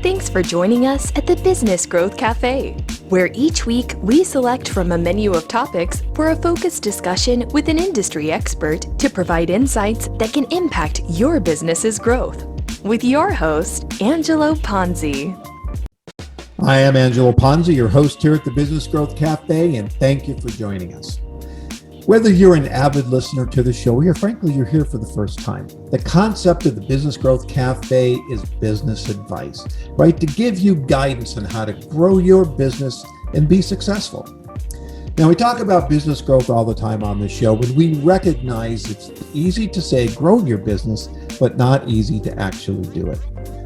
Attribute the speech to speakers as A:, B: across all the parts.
A: Thanks for joining us at the Business Growth Café, where each week we select from a menu of topics for a focused discussion with an industry expert to provide insights that can impact your business's growth. With your host, Angelo Ponzi.
B: I am Angelo Ponzi, your host here at the Business Growth Café, and thank you for joining us. Whether you're an avid listener to the show or frankly you're here for the first time, the concept of the Business Growth Cafe is business advice, right? To give you guidance on how to grow your business and be successful. Now, we talk about business growth all the time on this show, but we recognize it's easy to say grow your business, but not easy to actually do it.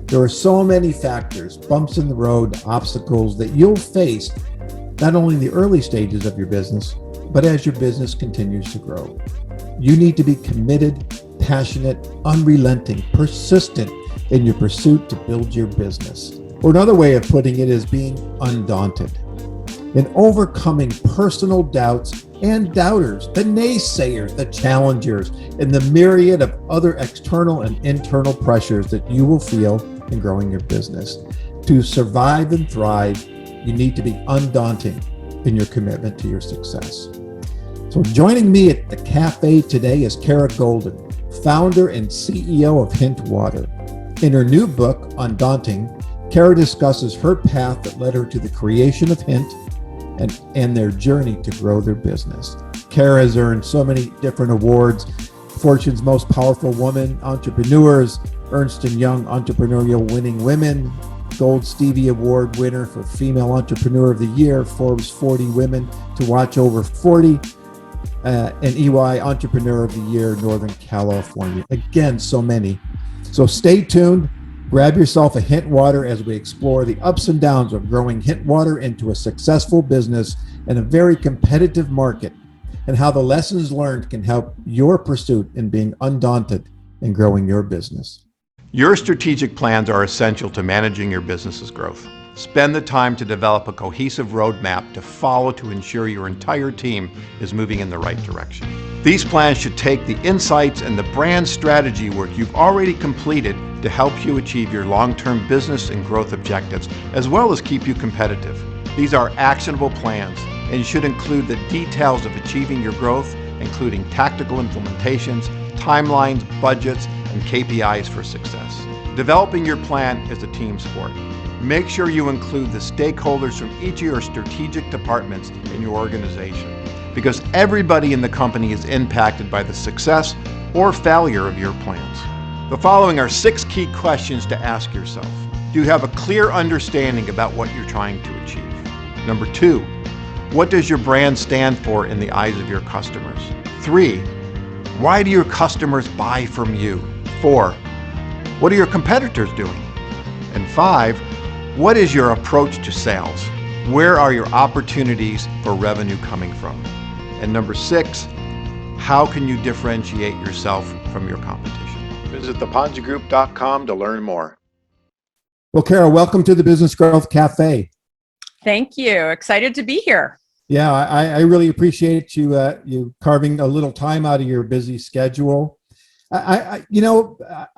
B: There are so many factors, bumps in the road, obstacles that you'll face, not only in the early stages of your business, but as your business continues to grow. You need to be committed, passionate, unrelenting, persistent in your pursuit to build your business. Or another way of putting it is being undaunted in overcoming personal doubts and doubters, the naysayers, the challengers, and the myriad of other external and internal pressures that you will feel in growing your business. To survive and thrive, you need to be undaunted in your commitment to your success. So joining me at the cafe today is Kara Goldin, founder and CEO of Hint Water. In her new book, Undaunted, Kara discusses her path that led her to the creation of Hint and their journey to grow their business. Kara has earned so many different awards: Fortune's Most Powerful Woman, Entrepreneurs, Ernst & Young Entrepreneurial Winning Women, Gold Stevie Award winner for Female Entrepreneur of the Year, Forbes 40 Women to Watch Over 40, and EY Entrepreneur of the Year, Northern California. Again, so many. So stay tuned. Grab yourself a Hint Water as we explore the ups and downs of growing Hint Water into a successful business in a very competitive market, and how the lessons learned can help your pursuit in being undaunted and growing your business.
C: Your strategic plans are essential to managing your business's growth. Spend the time to develop a cohesive roadmap to follow to ensure your entire team is moving in the right direction. These plans should take the insights and the brand strategy work you've already completed to help you achieve your long-term business and growth objectives, as well as keep you competitive. These are actionable plans and should include the details of achieving your growth, including tactical implementations, timelines, budgets, and KPIs for success. Developing your plan is a team sport. Make sure you include the stakeholders from each of your strategic departments in your organization, because everybody in the company is impacted by the success or failure of your plans. The following are 6 key questions to ask yourself. Do you have a clear understanding about what you're trying to achieve? Number 2, what does your brand stand for in the eyes of your customers? 3, why do your customers buy from you? 4, what are your competitors doing? And 5, what is your approach to sales? Where are your opportunities for revenue coming from? And number 6, how can you differentiate yourself from your competition? Visit theponzigroup.com to learn more.
B: Well, Kara, welcome to the Business Growth Cafe.
D: Thank you. Excited to be here.
B: Yeah, I really appreciate you carving a little time out of your busy schedule. I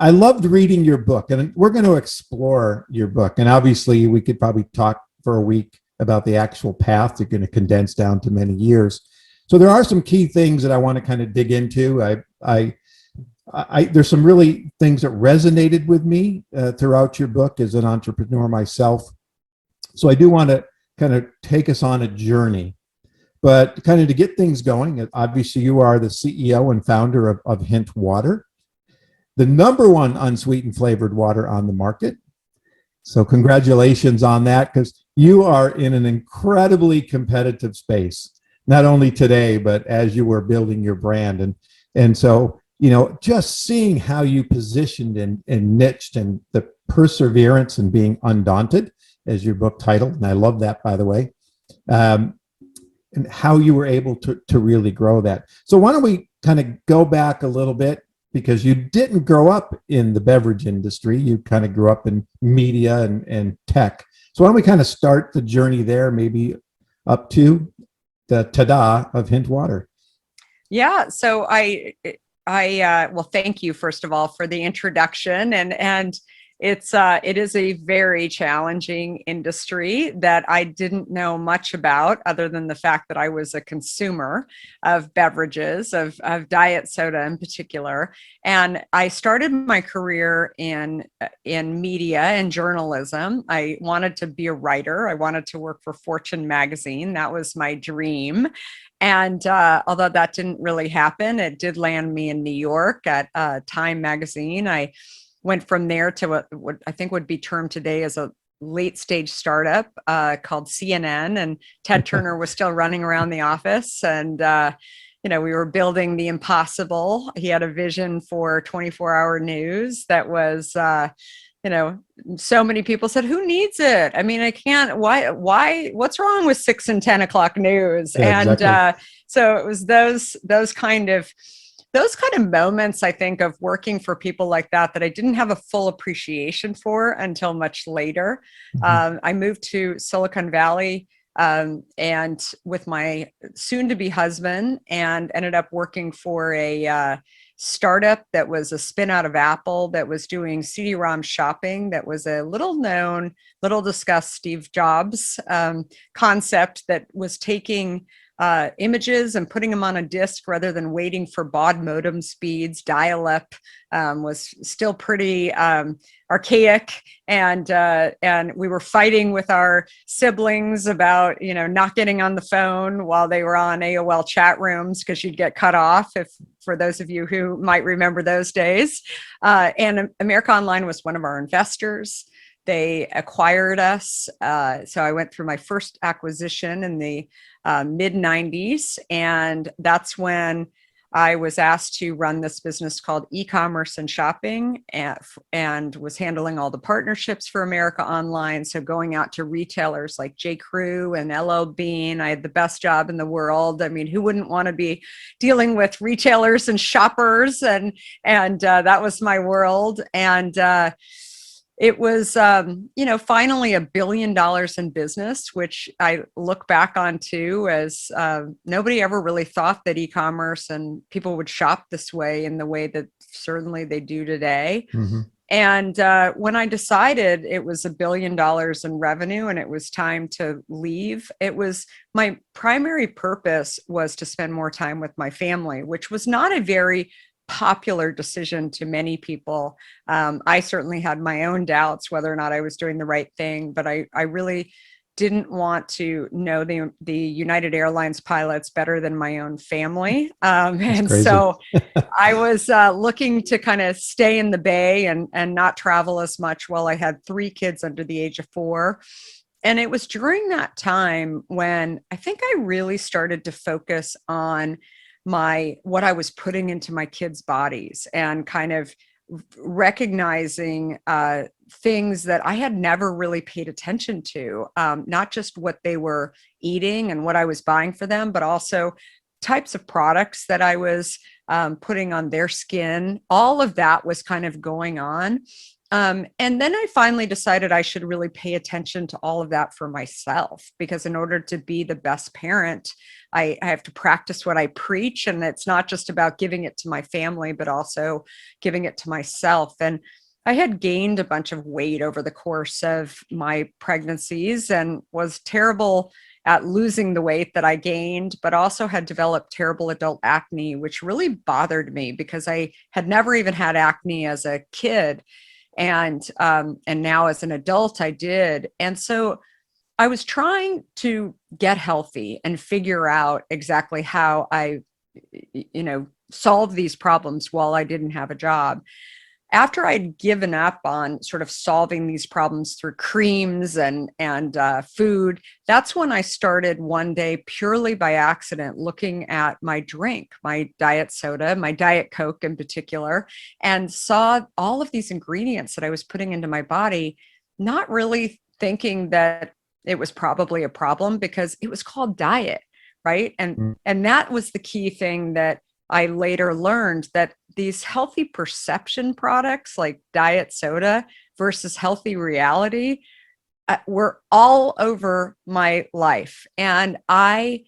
B: loved reading your book, and we're going to explore your book. And obviously, we could probably talk for a week about the actual path you're going to condense down to many years. So there are some key things that I want to kind of dig into. There's some really things that resonated with me throughout your book as an entrepreneur myself. So I do want to kind of take us on a journey. But kind of to get things going, obviously you are the CEO and founder of Hint Water, the #1 unsweetened flavored water on the market. So congratulations on that, because you are in an incredibly competitive space, not only today, but as you were building your brand. And so, just seeing how you positioned and niched, and the perseverance and being undaunted, as your book title, and I love that, by the way, and how you were able to really grow that. So why don't we kind of go back a little bit, because you didn't grow up in the beverage industry. You kind of grew up in media and tech. So why don't we kind of start the journey there, maybe up to the ta-da of Hint Water?
D: Yeah. So I well, thank you, first of all, for the introduction. And it is a very challenging industry that I didn't know much about, other than the fact that I was a consumer of beverages, of diet soda in particular. And I started my career in media and journalism. I wanted to be a writer. I wanted to work for Fortune magazine. That was my dream. And although that didn't really happen, it did land me in New York at Time magazine. I went from there to what I think would be termed today as a late stage startup called CNN. And Ted Turner was still running around the office. And, we were building the impossible. He had a vision for 24-hour news that was, so many people said, who needs it? I mean, I can't, what's wrong with 6 and 10 o'clock news?
B: Yeah,
D: and
B: exactly.
D: so it was those kind of moments, I think, of working for people like that I didn't have a full appreciation for until much later.
B: Mhm.
D: I moved to Silicon Valley and with my soon-to-be husband, and ended up working for a startup that was a spin out of Apple that was doing CD-ROM shopping. That was a little known, little discussed Steve Jobs concept that was taking images and putting them on a disk rather than waiting for baud modem speeds. Dial-up was still pretty archaic, and we were fighting with our siblings about not getting on the phone while they were on AOL chat rooms, because you'd get cut off, if for those of you who might remember those days. And America Online was one of our investors. They acquired us. So I went through my first acquisition in the mid 90s. And that's when I was asked to run this business called e-commerce and shopping, and was handling all the partnerships for America Online. So going out to retailers like J. Crew and LL Bean. I had the best job in the world. I mean, who wouldn't want to be dealing with retailers and shoppers? And that was my world. And it was, finally $1 billion in business, which I look back on too as nobody ever really thought that e-commerce and people would shop this way, in the way that certainly they do today.
B: Mm-hmm.
D: And when I decided it was $1 billion in revenue and it was time to leave, it was my primary purpose was to spend more time with my family, which was not a very popular decision to many people. I certainly had my own doubts whether or not I was doing the right thing, but I really didn't want to know the United Airlines pilots better than my own family. And
B: crazy.
D: so I was looking to kind of stay in the Bay and not travel as much while I had 3 kids under the age of 4. And it was during that time when I think I really started to focus on what I was putting into my kids' bodies, and kind of recognizing things that I had never really paid attention to, not just what they were eating and what I was buying for them, but also types of products that I was putting on their skin. All of that was kind of going on. And then I finally decided I should really pay attention to all of that for myself, because in order to be the best parent, I have to practice what I preach. And it's not just about giving it to my family, but also giving it to myself. And I had gained a bunch of weight over the course of my pregnancies, and was terrible at losing the weight that I gained, but also had developed terrible adult acne, which really bothered me because I had never even had acne as a kid. And now as an adult, I did. And so I was trying to get healthy and figure out exactly how I, solve these problems while I didn't have a job. After I'd given up on sort of solving these problems through creams and food, that's when I started one day, purely by accident, looking at my drink, my diet soda, my Diet Coke in particular, and saw all of these ingredients that I was putting into my body, not really thinking that it was probably a problem, because it was called diet, right? And that was the key thing that I later learned, that these healthy perception products like diet soda versus healthy reality were all over my life. And I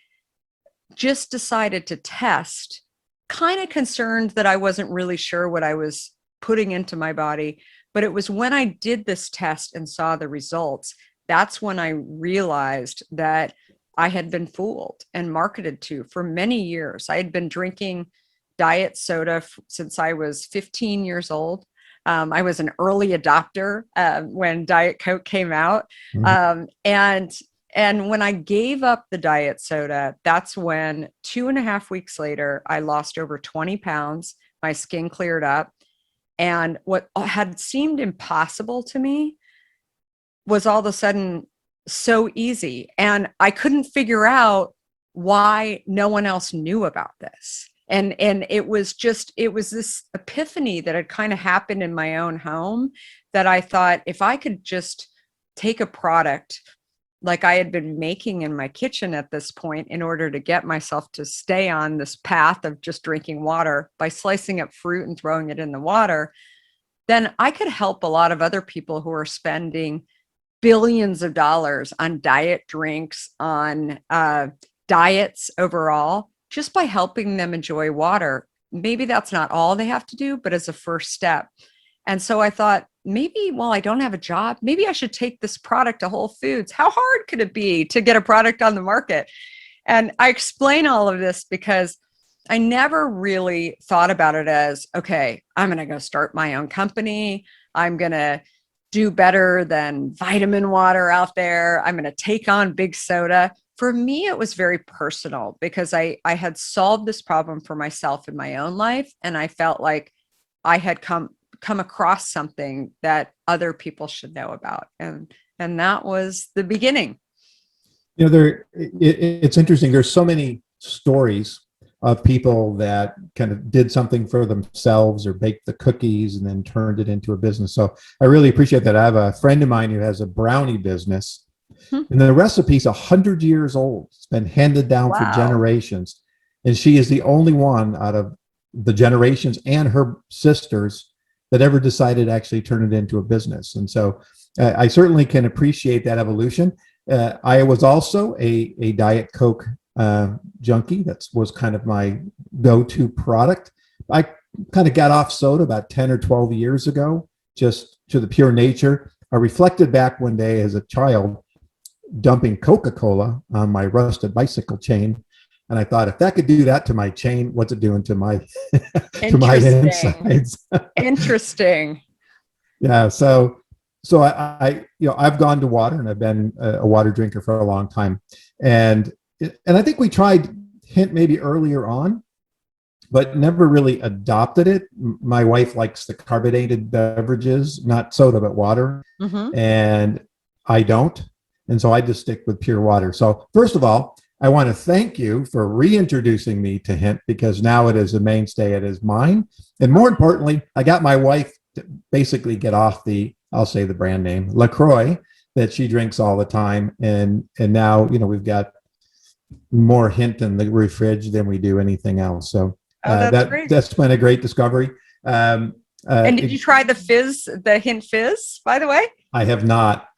D: just decided to test, kind of concerned that I wasn't really sure what I was putting into my body. But it was when I did this test and saw the results, that's when I realized that I had been fooled and marketed to for many years. I had been drinking diet soda since I was 15 years old. I was an early adopter when Diet Coke came out. And when I gave up the diet soda, that's when 2.5 weeks later, I lost over 20 pounds. My skin cleared up. And what had seemed impossible to me was all of a sudden so easy. And I couldn't figure out why no one else knew about this. And it was this epiphany that had kind of happened in my own home, that I thought, if I could just take a product like I had been making in my kitchen at this point in order to get myself to stay on this path of just drinking water by slicing up fruit and throwing it in the water, then I could help a lot of other people who are spending billions of dollars on diet drinks, on diets overall, just by helping them enjoy water. Maybe that's not all they have to do, but as a first step. And so I thought, maybe while I don't have a job, maybe I should take this product to Whole Foods. How hard could it be to get a product on the market? And I explain all of this because I never really thought about it as, okay, I'm going to go start my own company. I'm going to do better than vitamin water out there. I'm going to take on big soda. For me, it was very personal because I had solved this problem for myself in my own life. And I felt like I had come across something that other people should know about. And that was the beginning.
B: It's interesting. There's so many stories of people that kind of did something for themselves or baked the cookies and then turned it into a business. So I really appreciate that. I have a friend of mine who has a brownie business, and the recipe's 100 years old. It's been handed down for generations. And she is the only one out of the generations and her sisters that ever decided to actually turn it into a business. And so I certainly can appreciate that evolution. I was also a Diet Coke junkie. That was kind of my go-to product. I kind of got off soda about 10 or 12 years ago, just to the pure nature. I reflected back one day as a child dumping Coca-Cola on my rusted bicycle chain. And I thought, if that could do that to my chain, what's it doing to my to my insides?
D: Interesting.
B: Yeah. So I've gone to water, and I've been a water drinker for a long time. And I think we tried Hint maybe earlier on, but never really adopted it. My wife likes the carbonated beverages, not soda, but water. And I don't. And so I just stick with pure water. So first of all, I want to thank you for reintroducing me to Hint, because now it is a mainstay. It is mine. And more importantly, I got my wife to basically get off I'll say the brand name, LaCroix, that she drinks all the time. And now, we've got more Hint in the fridge than we do anything else. So that's been a great discovery.
D: And did you try the Hint Fizz, by the way?
B: I have not.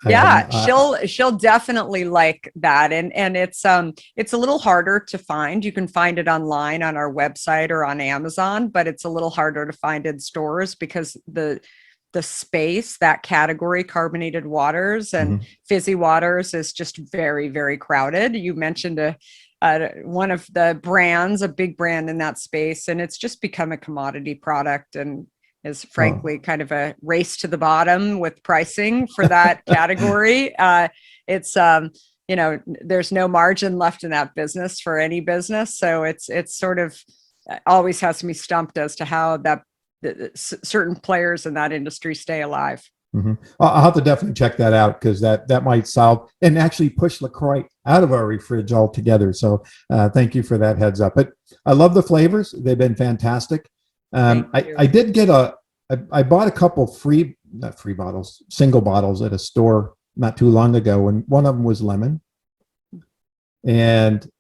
D: She'll definitely like that. And it's a little harder to find. You can find it online on our website or on Amazon, but it's a little harder to find in stores because the space, that category, carbonated waters and fizzy waters, is just very, very crowded. You mentioned one of the brands, a big brand in that space, and it's just become a commodity product and is frankly kind of a race to the bottom with pricing for that category. It's there's no margin left in that business for any business. So it's sort of always has me stumped as to how certain players in that industry stay alive.
B: I'll have to definitely check that out, because that might solve and actually push LaCroix out of our fridge altogether. So thank you for that heads up. But I love the flavors. They've been fantastic. I did get I bought a couple single bottles at a store not too long ago, and one of them was lemon. And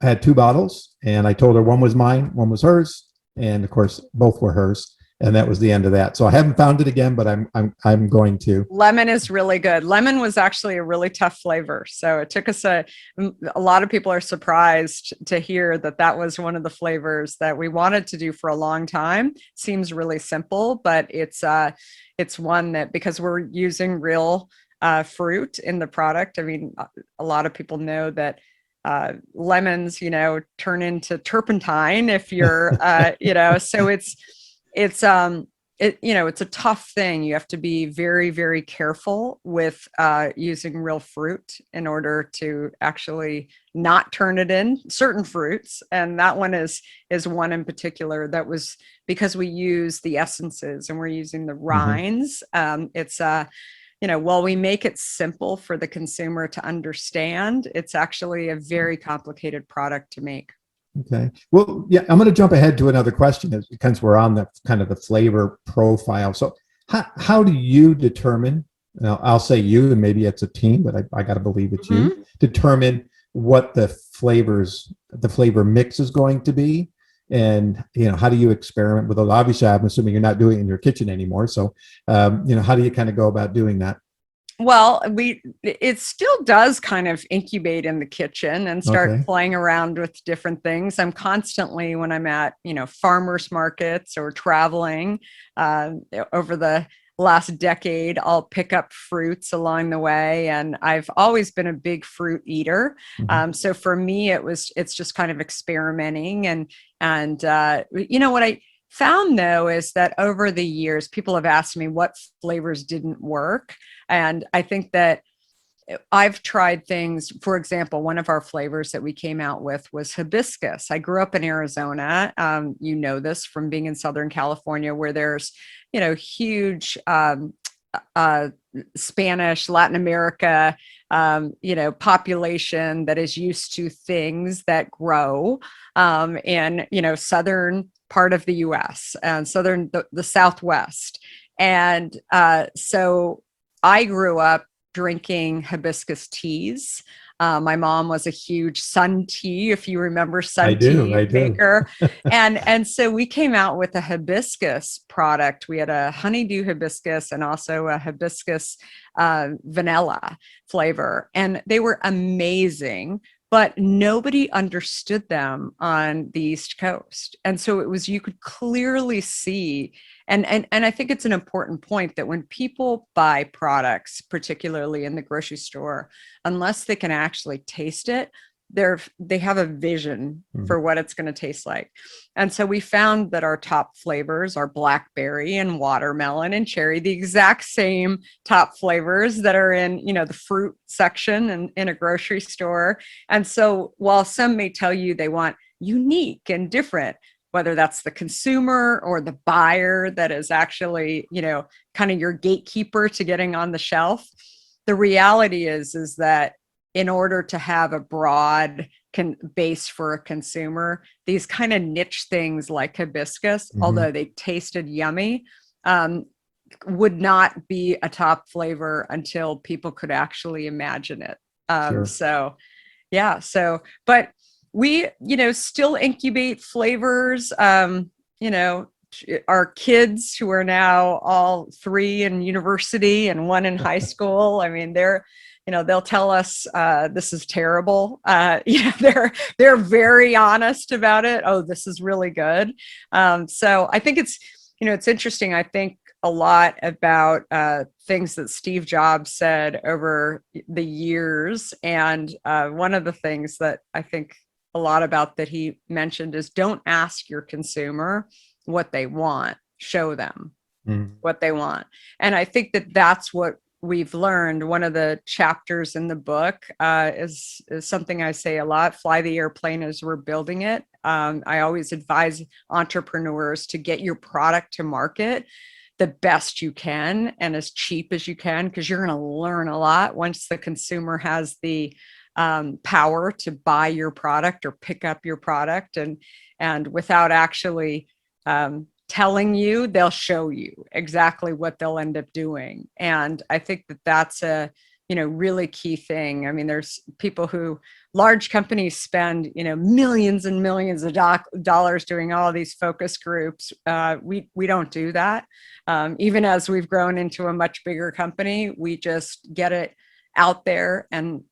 B: I had 2 bottles, and I told her one was mine, one was hers. And of course, both were hers. And that was the end of that. So I haven't found it again, but I'm going to.
D: Lemon is really good. Lemon was actually a really tough flavor. So it took us a lot of people are surprised to hear that was one of the flavors that we wanted to do for a long time. Seems really simple, but it's it's one that, because we're using real fruit in the product. I mean, a lot of people know that lemons, turn into turpentine if you're, so it's it's a tough thing. You have to be very, very careful with using real fruit in order to actually not turn it in certain fruits. And that one is one in particular that was because we use the essences and we're using the rinds. It's while we make it simple for the consumer to understand, it's actually a very complicated product to make.
B: Okay. Well, yeah, I'm going to jump ahead to another question because we're on the kind of the flavor profile. So how do you determine, I'll say you, and maybe it's a team, but I got to believe it's you, determine what the flavor mix is going to be? And, how do you experiment with those? Obviously, I'm assuming you're not doing it in your kitchen anymore. So, how do you kind of go about doing that?
D: Well, it still does kind of incubate in the kitchen and start playing around with different things. I'm constantly, when I'm at, farmers markets or traveling over the last decade, I'll pick up fruits along the way. And I've always been a big fruit eater. So for me, it's just kind of experimenting. And what I found though is that over the years, people have asked me what flavors didn't work. And I think that I've tried things. For example, one of our flavors that we came out with was hibiscus. I grew up in Arizona. You know this from being in Southern California, where there's, huge Spanish, Latin America, population that is used to things that grow in, southern part of the U.S. and the Southwest. And so I grew up drinking hibiscus teas. My mom was a huge Sun Tea, if you remember Sun Tea maker. And so we came out with a hibiscus product. We had a honeydew hibiscus and also a hibiscus vanilla flavor. And they were amazing, but nobody understood them on the East Coast. And so you could clearly see, and I think it's an important point that when people buy products, particularly in the grocery store, unless they can actually taste it, they have a vision for what it's going to taste like. And so we found that our top flavors are blackberry and watermelon and cherry, the exact same top flavors that are in, the fruit section in a grocery store. And so while some may tell you they want unique and different, whether that's the consumer or the buyer that is actually, kind of your gatekeeper to getting on the shelf, the reality is that in order to have a broad base for a consumer, these kind of niche things like hibiscus, although they tasted yummy, would not be a top flavor until people could actually imagine it. So, but we, still incubate flavors. Our kids who are now all 3 in university and 1 in high school, I mean, they'll tell us this is terrible. They're very honest about it. Oh, this is really good. So I think it's interesting. I think a lot about things that Steve Jobs said over the years. And one of the things that I think a lot about that he mentioned is don't ask your consumer what they want, show them what they want. And I think that that's what we've learned. One of the chapters in the book is something I say a lot: fly the airplane as we're building it. I always advise entrepreneurs to get your product to market the best you can and as cheap as you can, because you're going to learn a lot once the consumer has the power to buy your product or pick up your product, and without actually telling you, they'll show you exactly what they'll end up doing. And I think that that's a really key thing. I mean, there's large companies spend millions and millions of dollars doing all of these focus groups. We don't do that. Even as we've grown into a much bigger company, we just get it out there and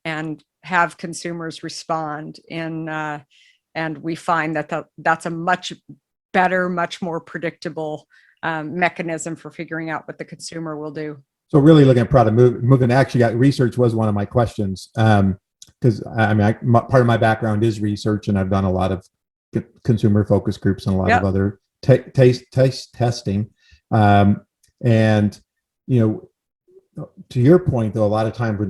D: have consumers respond. And we find that that's a much better, much more predictable mechanism for figuring out what the consumer will do.
B: So really looking at product moving, actually got research was one of my questions. Because part of my background is research, and I've done a lot of consumer focus groups and a lot of other taste testing. And, to your point, though, a lot of times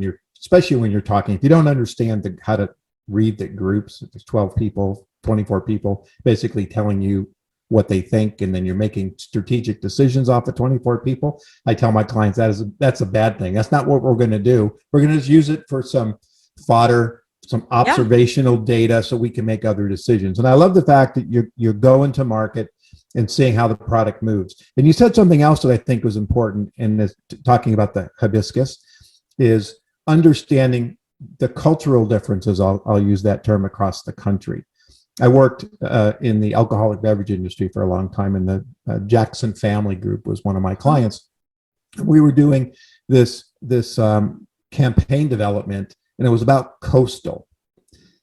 B: especially when you're talking, if you don't understand how to read the groups, there's 12 people, 24 people basically telling you what they think, and then you're making strategic decisions off of 24 people. I tell my clients that's a bad thing. That's not what we're going to do. We're going to just use it for some fodder, some observational data, so we can make other decisions. And I love the fact that you're going to market and seeing how the product moves. And you said something else that I think was important in this, talking about the hibiscus, is understanding the cultural differences. I'll use that term, across the country. I worked in the alcoholic beverage industry for a long time, and the Jackson Family Group was one of my clients. We were doing this campaign development, and it was about coastal.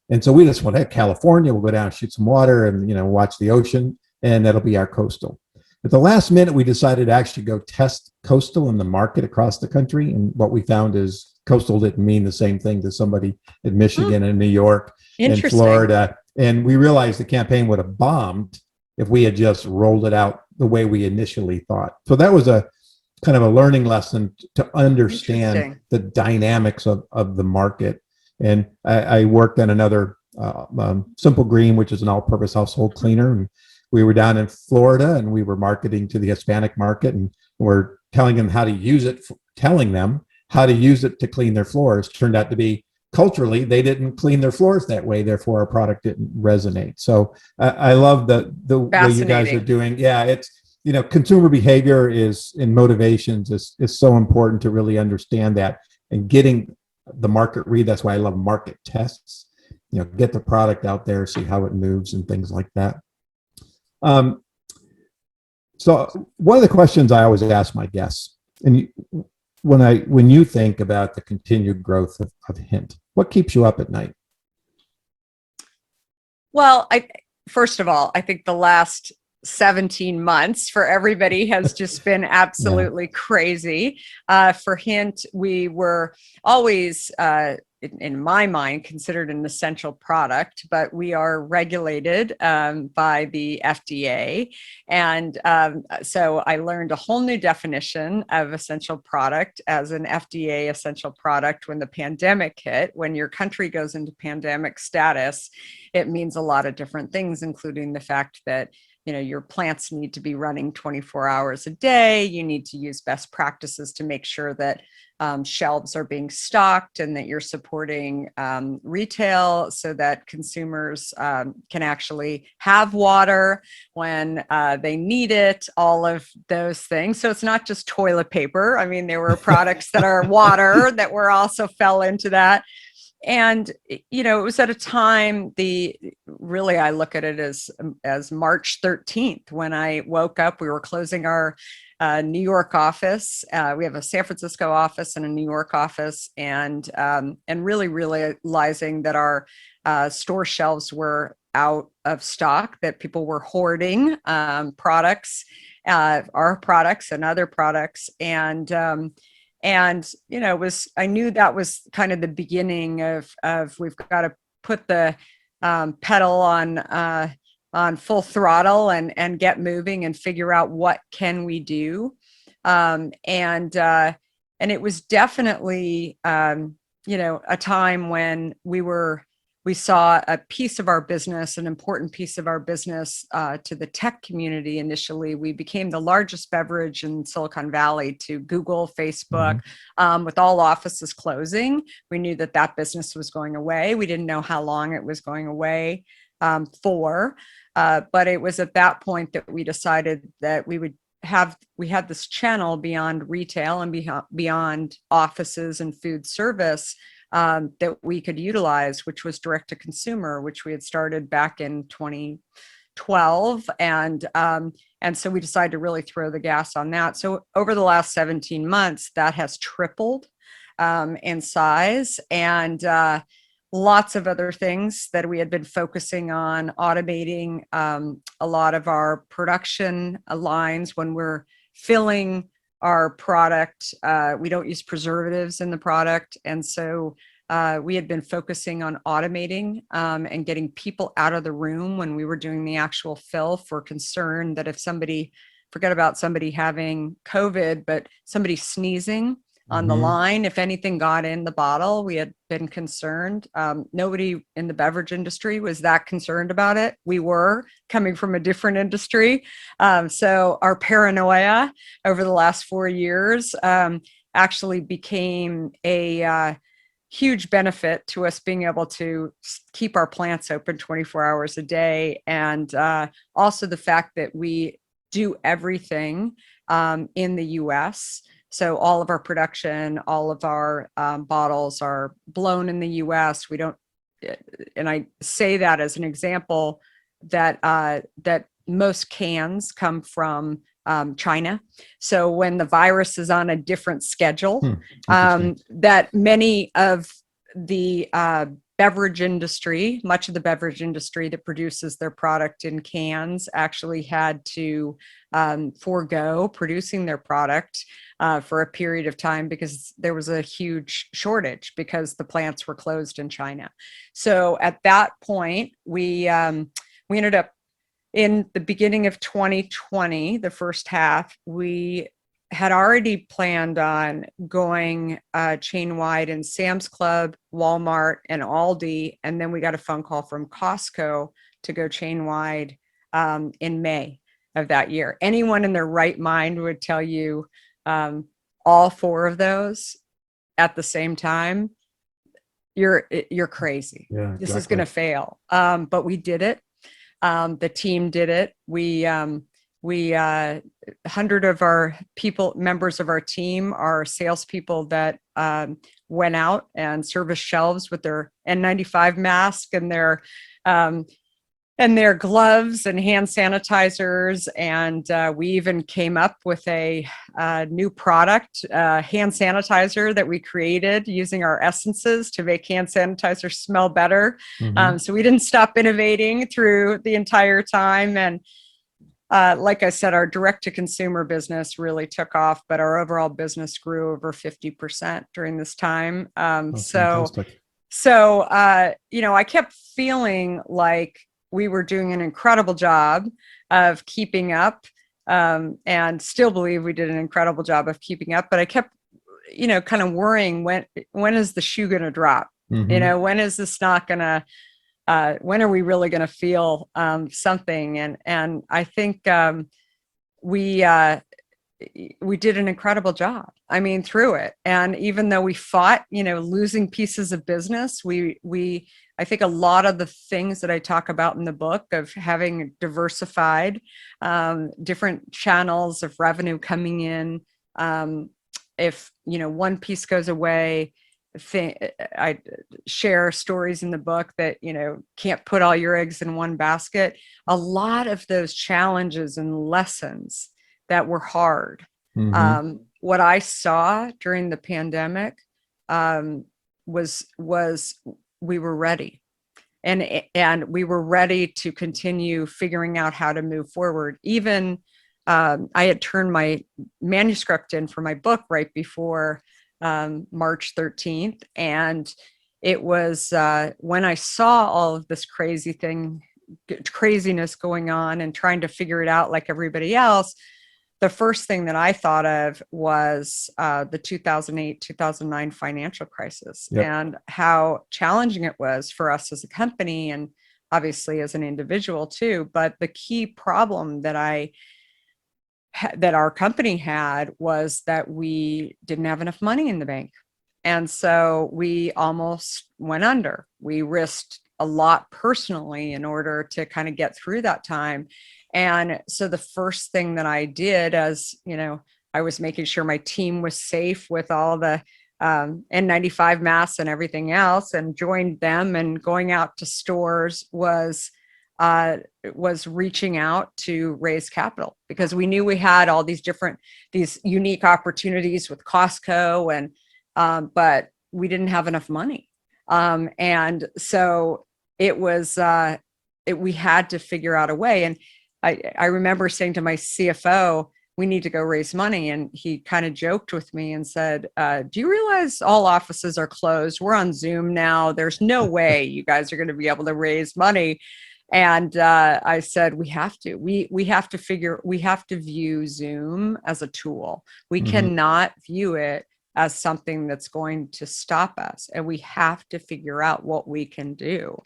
B: And so we just went, hey, California, we'll go down and shoot some water and watch the ocean, and that'll be our coastal. At the last minute, we decided to actually go test coastal in the market across the country. And what we found is coastal didn't mean the same thing to somebody in Michigan and New York and Florida. And we realized the campaign would have bombed if we had just rolled it out the way we initially thought. So that was a kind of a learning lesson to understand the dynamics of the market. And I worked on another Simple Green, which is an all-purpose household cleaner. And we were down in Florida, and we were marketing to the Hispanic market, and we're telling them how to use it to clean their floors. Turned out to be, culturally, they didn't clean their floors that way, therefore our product didn't resonate. So I love the way you guys are doing. Yeah, it's consumer behavior and motivations is so important to really understand that, and getting the market read. That's why I love market tests. Get the product out there, see how it moves and things like that. So one of the questions I always ask my guests, and when you think about the continued growth of Hint, what keeps you up at night?
D: Well, first of all, I think the last 17 months for everybody has just been absolutely crazy. For Hint, we were always, in my mind, considered an essential product, but we are regulated by the FDA. And so I learned a whole new definition of essential product as an FDA essential product when the pandemic hit. When your country goes into pandemic status, it means a lot of different things, including the fact that your plants need to be running 24 hours a day. You need to use best practices to make sure that shelves are being stocked, and that you're supporting retail so that consumers can actually have water when they need it, all of those things. So it's not just toilet paper. I mean, there were products that are water that were also fell into that. And, it was at a time, I look at it as March 13th, when I woke up. We were closing our New York office. We have a San Francisco office and a New York office, and really realizing that our store shelves were out of stock, that people were hoarding products, our products and other products. And I knew that was kind of the beginning of we've got to put the pedal on full throttle and get moving and figure out what can we do. And it was definitely a time when we saw a piece of our business, an important piece of our business, to the tech community. Initially, we became the largest beverage in Silicon Valley to Google, Facebook, with all offices closing. We knew that business was going away. We didn't know how long it was going away for, but it was at that point that we decided that we had this channel beyond retail and beyond offices and food service that we could utilize, which was direct to consumer, which we had started back in 2012. And so we decided to really throw the gas on that. So over the last 17 months, that has tripled in size. And lots of other things that we had been focusing on, automating a lot of our production lines. When we're filling our product, we don't use preservatives in the product. And so we had been focusing on automating and getting people out of the room when we were doing the actual fill, for concern that if somebody, forget about somebody having COVID, but somebody sneezing on the line, if anything got in the bottle, we had been concerned. Nobody in the beverage industry was that concerned about it. We were, coming from a different industry. So our paranoia over the last 4 years actually became a huge benefit to us being able to keep our plants open 24 hours a day. And also the fact that we do everything in the US. So all of our production, all of our bottles are blown in the US. We don't, and I say that as an example, that that most cans come from China. So when the virus is on a different schedule, that many of the beverage industry, much of the beverage industry that produces their product in cans, actually had to forego producing their product for a period of time because there was a huge shortage because the plants were closed in China. So at that point, we ended up, in the beginning of 2020, the first half, we had already planned on going chain-wide in Sam's Club, Walmart, and Aldi. And then we got a phone call from Costco to go chain-wide in May of that year. Anyone in their right mind would tell you all 4 of those at the same time, you're crazy. Yeah, exactly. This is going to fail. But we did it. The team did it. We 100 of our people, members of our team, are salespeople that went out and serviced shelves with their N95 mask and their gloves and hand sanitizers. And we even came up with a new product, hand sanitizer, that we created using our essences to make hand sanitizer smell better. So we didn't stop innovating through the entire time. And like I said, our direct-to-consumer business really took off, but our overall business grew over 50% during this time. So I kept feeling like we were doing an incredible job of keeping up, and still believe we did an incredible job of keeping up. But I kept, kind of worrying, when is the shoe going to drop? When is this not going to? When are we really going to feel something? And I think we did an incredible job. I mean, through it. And even though we fought, losing pieces of business, I think a lot of the things that I talk about in the book, of having diversified different channels of revenue coming in, if one piece goes away, I share stories in the book that can't put all your eggs in one basket. A lot of those challenges and lessons that were hard. What I saw during the pandemic was we were ready, and we were ready to continue figuring out how to move forward. Even I had turned my manuscript in for my book right before March 13th. And it was when I saw all of this craziness going on and trying to figure it out like everybody else, the first thing that I thought of was the 2008-2009 financial crisis. Yep. And how challenging it was for us as a company, and obviously as an individual too. But the key problem that our company had was that we didn't have enough money in the bank. And so we almost went under. We risked a lot personally in order to kind of get through that time. And so the first thing that I did, as I was making sure my team was safe with all the N95 masks and everything else, and joined them, and going out to stores was reaching out to raise capital, because we knew we had all these unique opportunities with Costco, and but we didn't have enough money. And so it was, we had to figure out a way. And I remember saying to my CFO, we need to go raise money. And he kind of joked with me and said, do you realize all offices are closed? We're on Zoom now. There's no way you guys are going to be able to raise money. And I said, we have to. We have to view Zoom as a tool. We cannot view it as something that's going to stop us. And we have to figure out what we can do.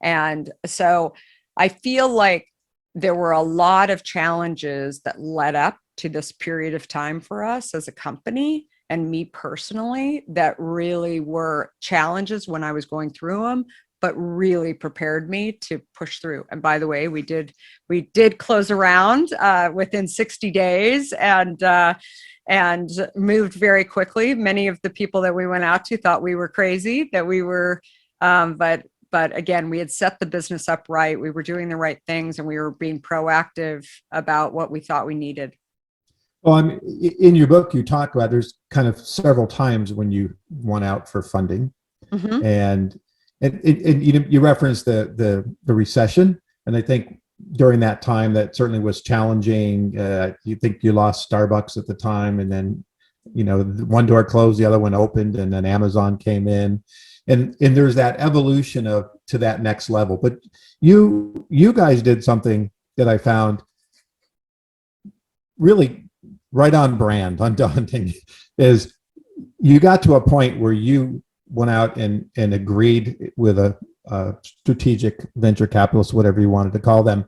D: And so I feel like there were a lot of challenges that led up to this period of time for us as a company and me personally that really were challenges when I was going through them, but really prepared me to push through. And by the way, we did close around within 60 days and moved very quickly. Many of the people that we went out to thought we were crazy, that we were, but again, we had set the business up right. We were doing the right things and we were being proactive about what we thought we needed.
B: Well, in your book, you talk about there's kind of several times when you went out for funding, and you referenced the recession, and I think during that time that certainly was challenging. You think you lost Starbucks at the time, and then one door closed, the other one opened, and then Amazon came in, and there's that evolution to that next level. But you guys did something that I found really right on brand, undaunting, is you got to a point where you went out and agreed with a strategic venture capitalist, whatever you wanted to call them,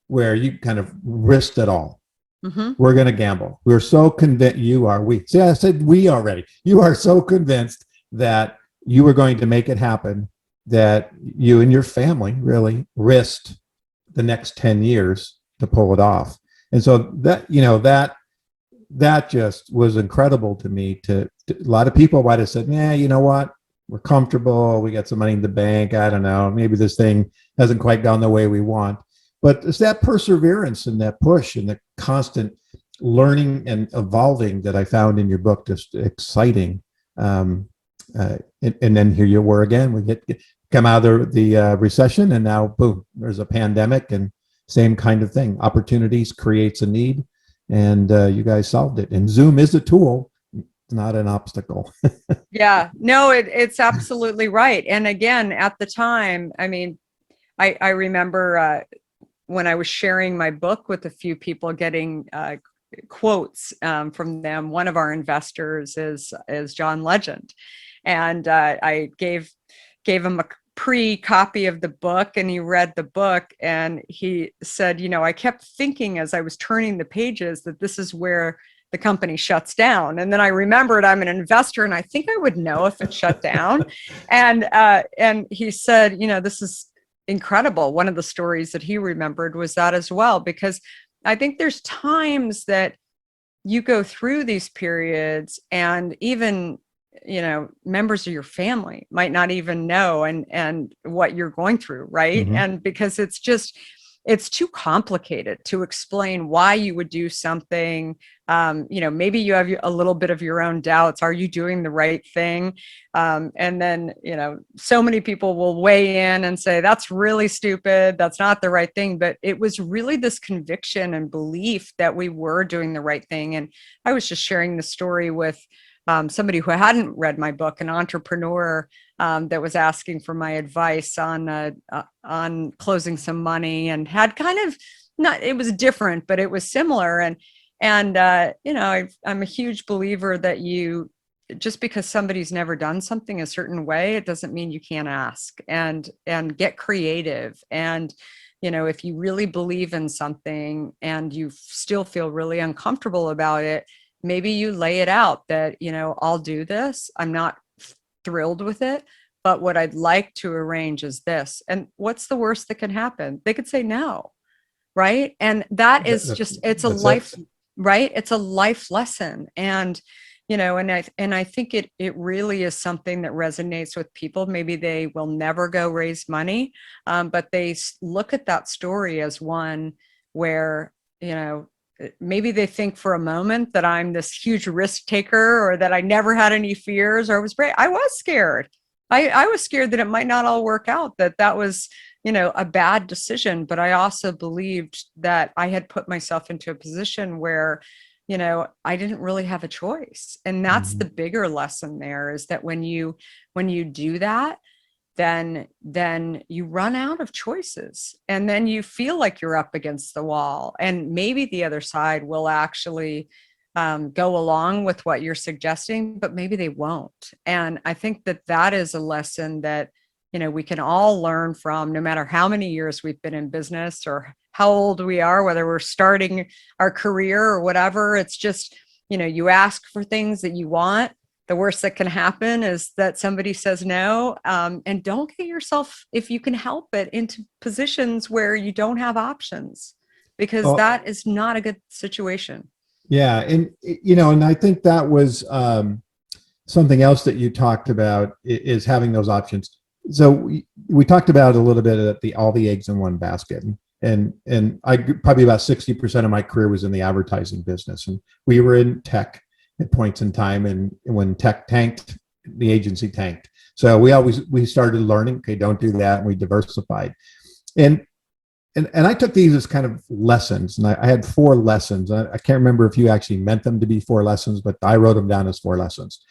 B: where you kind of risked it all. We're going to gamble. We're so convinced I said we already. You are so convinced that you were going to make it happen that you and your family really risked the next 10 years to pull it off. And so that just was incredible to me. A lot of people might have said, yeah, you know what? We're comfortable. We got some money in the bank. I don't know. Maybe this thing hasn't quite gone the way we want. But it's that perseverance and that push and the constant learning and evolving that I found in your book just exciting. And then here you were again. We come out of the recession, and now boom, there's a pandemic, and same kind of thing. Opportunities creates a need, and you guys solved it. And Zoom is a tool, not an obstacle.
D: Yeah, no, it's absolutely right. And again, at the time, I mean, I remember when I was sharing my book with a few people, getting quotes from them. One of our investors is John Legend, and I gave him a pre-copy of the book, and he read the book, and he said, I kept thinking as I was turning the pages that this is where the company shuts down. And then I remembered I'm an investor, and I think I would know if it shut down. And he said, this is incredible. One of the stories that he remembered was that as well, because I think there's times that you go through these periods, and even members of your family might not even know and what you're going through, right? And because it's too complicated to explain why you would do something. Maybe you have a little bit of your own doubts. Are you doing the right thing? And then, so many people will weigh in and say, that's really stupid. That's not the right thing. But it was really this conviction and belief that we were doing the right thing. And I was just sharing the story with somebody who hadn't read my book, an entrepreneur that was asking for my advice on closing some money, and had kind of it was different, but it was similar. And I'm a huge believer that just because somebody's never done something a certain way, it doesn't mean you can't ask and get creative. And if you really believe in something and you still feel really uncomfortable about it, maybe you lay it out that, I'll do this. I'm not thrilled with it, but what I'd like to arrange is this. And what's the worst that can happen? They could say no, right? And that is just, it's a life, right? It's a life lesson. And, and I think it really is something that resonates with people. Maybe they will never go raise money, but they look at that story as one where, maybe they think for a moment that I'm this huge risk taker, or that I never had any fears, or I was scared. I was scared that it might not all work out, that was, a bad decision. But I also believed that I had put myself into a position where, I didn't really have a choice. And that's the bigger lesson there, is that when you do that, then you run out of choices, and then you feel like you're up against the wall, and maybe the other side will actually go along with what you're suggesting, but maybe they won't. And I think that is a lesson that, we can all learn from, no matter how many years we've been in business or how old we are, whether we're starting our career or whatever. It's just, you ask for things that you want. The worst that can happen is that somebody says no. And don't get yourself, if you can help it, into positions where you don't have options, because that is not a good situation.
B: Yeah. And I think that was something else that you talked about, is having those options. So we talked about a little bit at all the eggs in one basket. And I probably about 60% of my career was in the advertising business. And we were in tech at points in time. And when tech tanked, the agency tanked. So we started learning, okay, don't do that. And we diversified. And I took these as kind of lessons. And I had 4 lessons. I can't remember if you actually meant them to be 4 lessons, but I wrote them down as 4 lessons.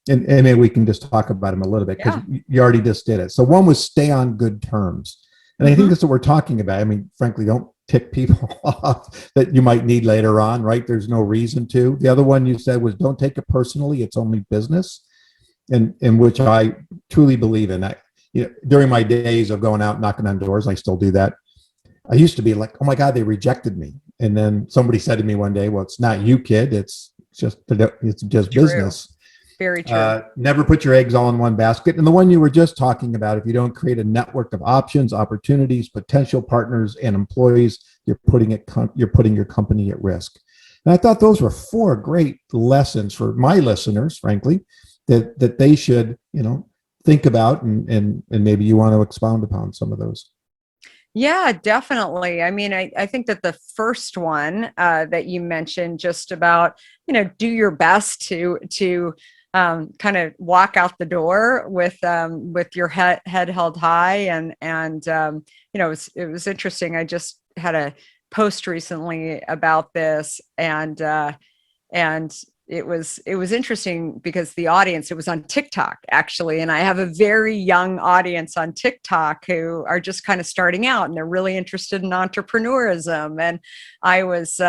B: And maybe we can just talk about them a little bit, because you already just did it. So one was stay on good terms. And I think that's what we're talking about. I mean, frankly, don't tick people off that you might need later on, right? There's no reason to. The other one you said was don't take it personally. It's only business, and in which I truly believe in. During my days of going out knocking on doors, I still do that. I used to be like, oh my God, they rejected me. And then somebody said to me one day, well, it's not you, kid. It's just business.
D: Very true.
B: Never put your eggs all in one basket. And the one you were just talking about, if you don't create a network of options, opportunities, potential partners, and employees, you're putting your company at risk. And I thought those were 4 great lessons for my listeners, frankly, that they should, think about, and maybe you want to expound upon some of those.
D: Yeah, definitely. I mean, I think that the first one that you mentioned, just about, do your best to kind of walk out the door with your head held high. And it was interesting. I just had a post recently about this, and it was interesting because the audience, it was on TikTok actually. And I have a very young audience on TikTok who are just kind of starting out, and they're really interested in entrepreneurism. And I was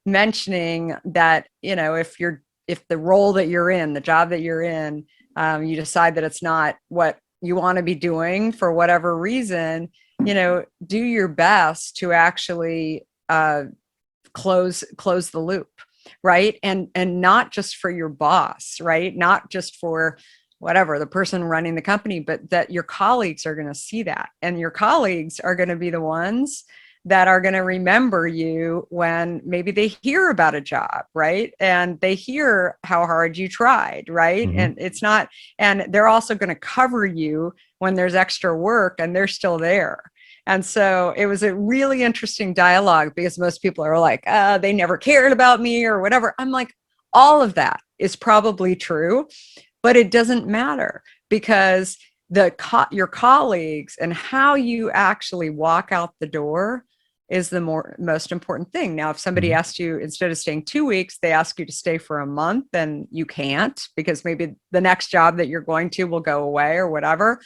D: mentioning that, if the role that you're in, the job that you're in, you decide that it's not what you want to be doing for whatever reason, do your best to actually close the loop. Right. And not just for your boss, right? Not just for whatever, the person running the company, but that your colleagues are going to see that. And your colleagues are going to be the ones that are going to remember you when maybe they hear about a job, right? And they hear how hard you tried, right? Mm-hmm. And they're also going to cover you when there's extra work and they're still there. And so it was a really interesting dialogue, because most people are like, they never cared about me or whatever. I'm like, all of that is probably true, but it doesn't matter, because your colleagues and how you actually walk out the door is the most important thing. Now, if somebody asks you, instead of staying 2 weeks, they ask you to stay for a month, then you can't, because maybe the next job that you're going to will go away or whatever.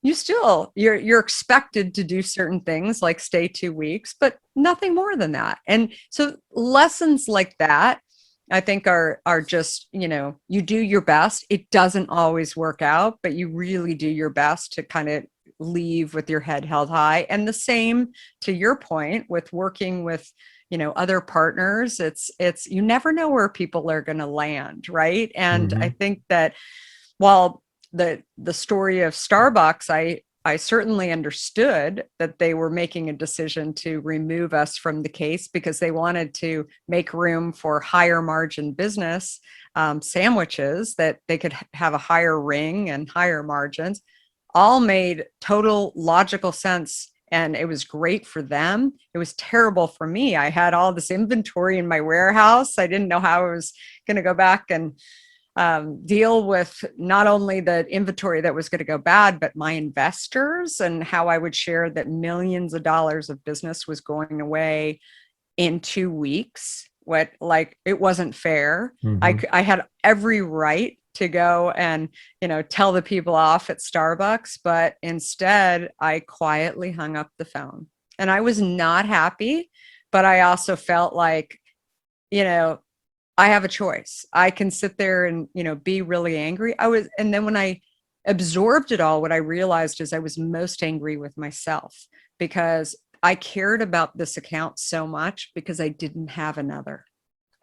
D: You're expected to do certain things like stay 2 weeks, but nothing more than that. And so lessons like that, I think are just, you do your best. It doesn't always work out, but you really do your best to kind of leave with your head held high. And the same, to your point, with working with, other partners, it's, you never know where people are going to land. Right. And I think that while the story of Starbucks, I certainly understood that they were making a decision to remove us from the case because they wanted to make room for higher margin business, sandwiches, that they could have a higher ring and higher margins. All made total logical sense. And it was great for them. It was terrible for me. I had all this inventory in my warehouse. I didn't know how I was going to go back and deal with not only the inventory that was going to go bad, but my investors, and how I would share that millions of dollars of business was going away in 2 weeks. It wasn't fair.
B: Mhm.
D: I had every right to go and, tell the people off at Starbucks, but instead I quietly hung up the phone, and I was not happy, but I also felt like, I have a choice. I can sit there and, be really angry. And then when I absorbed it all, what I realized is I was most angry with myself, because I cared about this account so much because I didn't have another,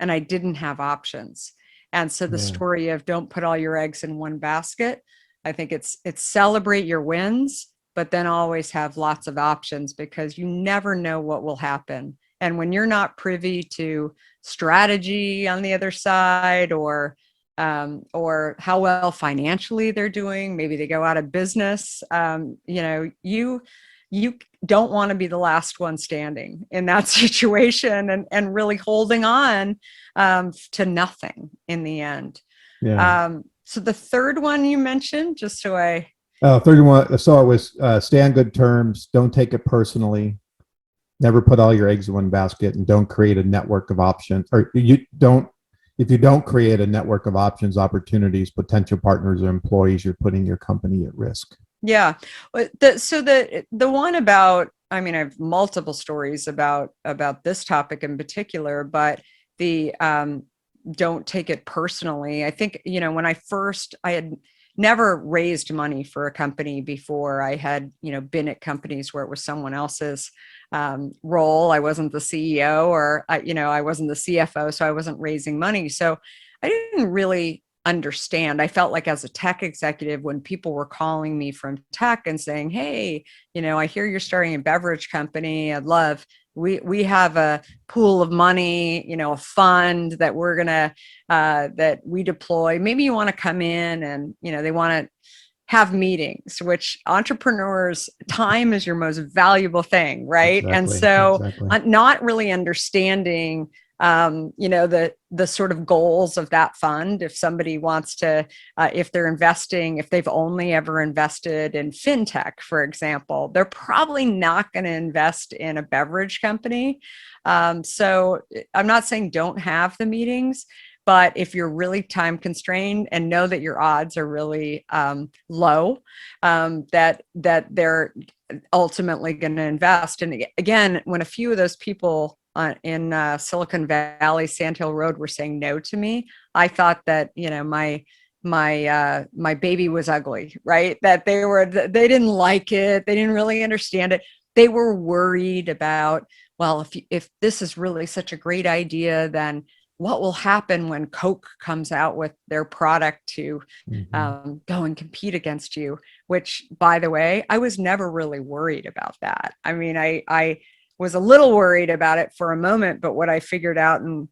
D: and I didn't have options. And so the
B: Yeah.
D: story of don't put all your eggs in one basket, I think it's celebrate your wins, but then always have lots of options, because you never know what will happen. And when you're not privy to strategy on the other side, or how well financially they're doing, maybe they go out of business, you don't want to be the last one standing in that situation, and really holding on to nothing in the end.
B: Yeah.
D: So the third one you mentioned, just so I.
B: Oh, 31. So it was stay on good terms. Don't take it personally. Never put all your eggs in one basket, and don't create a network of options. Or if you don't create a network of options, opportunities, potential partners, or employees, you're putting your company at risk.
D: Yeah. The one about, I mean, I have multiple stories about this topic in particular, but the don't take it personally. I think, when I had never raised money for a company before. I had, been at companies where it was someone else's role. I wasn't the CEO, or, I wasn't the CFO, so I wasn't raising money. So I didn't really understand. I felt like, as a tech executive, when people were calling me from tech and saying, hey, I hear you're starting a beverage company. We have a pool of money, a fund that we're going to, that we deploy. Maybe you want to come in, and, they want to have meetings, which entrepreneurs, time is your most valuable thing, right? And
B: Exactly.
D: so
B: Exactly.
D: not really understanding the sort of goals of that fund. If somebody wants to, if they're investing, if they've only ever invested in fintech, for example, they're probably not going to invest in a beverage company. So I'm not saying don't have the meetings, but if you're really time constrained and know that your odds are really low, that they're ultimately going to invest. And again, when a few of those people in Silicon Valley, Sand Hill Road, were saying no to me, I thought that, my baby was ugly, right? That they didn't like it. They didn't really understand it. They were worried about, well, if this is really such a great idea, then what will happen when Coke comes out with their product to go and compete against you? Which, by the way, I was never really worried about that. I mean, I was a little worried about it for a moment, but what I figured out, and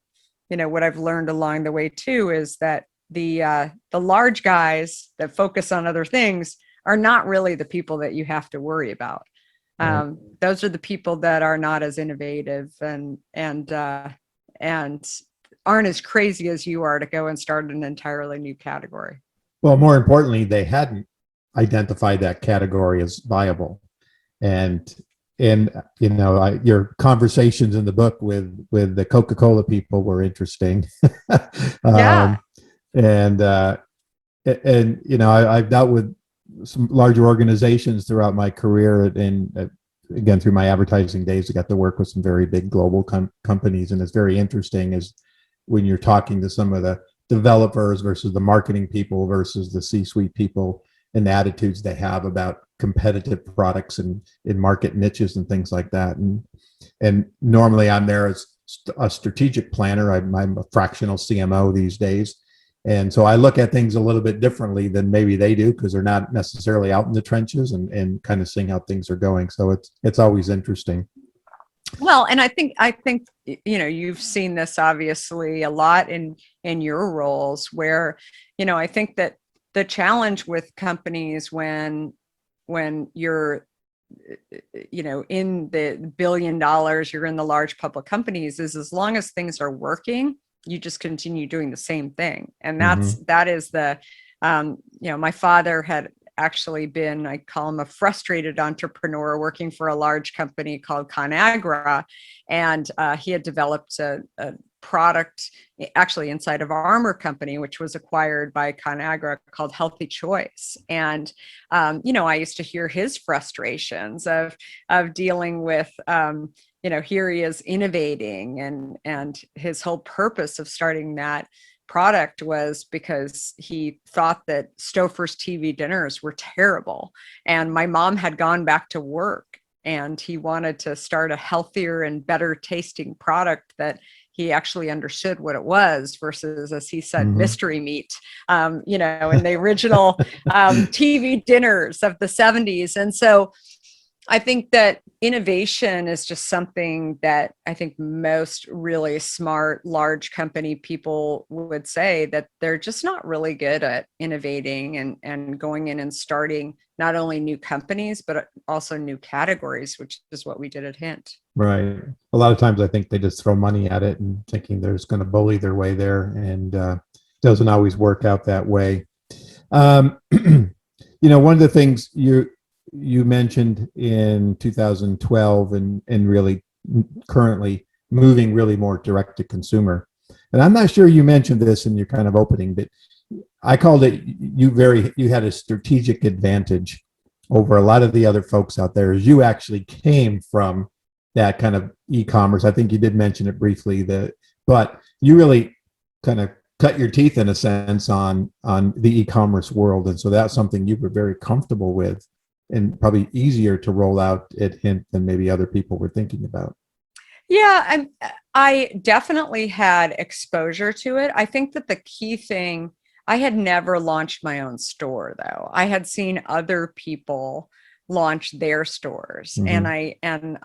D: what I've learned along the way too, is that the large guys that focus on other things are not really the people that you have to worry about.
B: Right.
D: Those are the people that are not as innovative and aren't as crazy as you are to go and start an entirely new category.
B: Well, more importantly, they hadn't identified that category as viable. And your conversations in the book with the Coca-Cola people were interesting.
D: Yeah.
B: And I've dealt with some larger organizations throughout my career, and again, through my advertising days, I got to work with some very big global companies, and it's very interesting is when you're talking to some of the developers versus the marketing people versus the C-suite people, and the attitudes they have about competitive products and in market niches and things like that. And normally I'm there as a strategic planner. I'm a fractional CMO these days. And so I look at things a little bit differently than maybe they do, because they're not necessarily out in the trenches and kind of seeing how things are going. So it's always interesting.
D: Well, and I think you've seen this obviously a lot in your roles, where I think that the challenge with companies when you're in the $1 billion, you're in the large public companies, is as long as things are working, you just continue doing the same thing. And
B: Mm-hmm.
D: that is the, my father had actually been, I call him a frustrated entrepreneur, working for a large company called ConAgra. And he had developed a product actually inside of Armor Company, which was acquired by ConAgra, called Healthy Choice. And, I used to hear his frustrations of dealing with, here he is innovating, and his whole purpose of starting that product was because he thought that Stouffer's TV dinners were terrible. And my mom had gone back to work, and he wanted to start a healthier and better tasting product that he actually understood what it was, versus, as he said,
B: Mm-hmm.
D: mystery meat, in the original TV dinners of the 70s. And so I think that innovation is just something that I think most really smart, large company people would say that they're just not really good at innovating and going in and starting not only new companies, but also new categories, which is what we did at Hint.
B: Right. A lot of times I think they just throw money at it and thinking they're just going to bully their way there, and doesn't always work out that way. One of the things you mentioned in 2012 and really currently moving really more direct to consumer. And I'm not sure you mentioned this in your kind of opening, but I called it you had a strategic advantage over a lot of the other folks out there, as you actually came from that kind of e-commerce. I think you did mention it briefly, but you really kind of cut your teeth in a sense on the e-commerce world. And so that's something you were very comfortable with, and probably easier to roll out at Hint than maybe other people were thinking about.
D: Yeah, I definitely had exposure to it. I think that the key thing, I had never launched my own store, though. I had seen other people launch their stores,
B: Mm-hmm.
D: and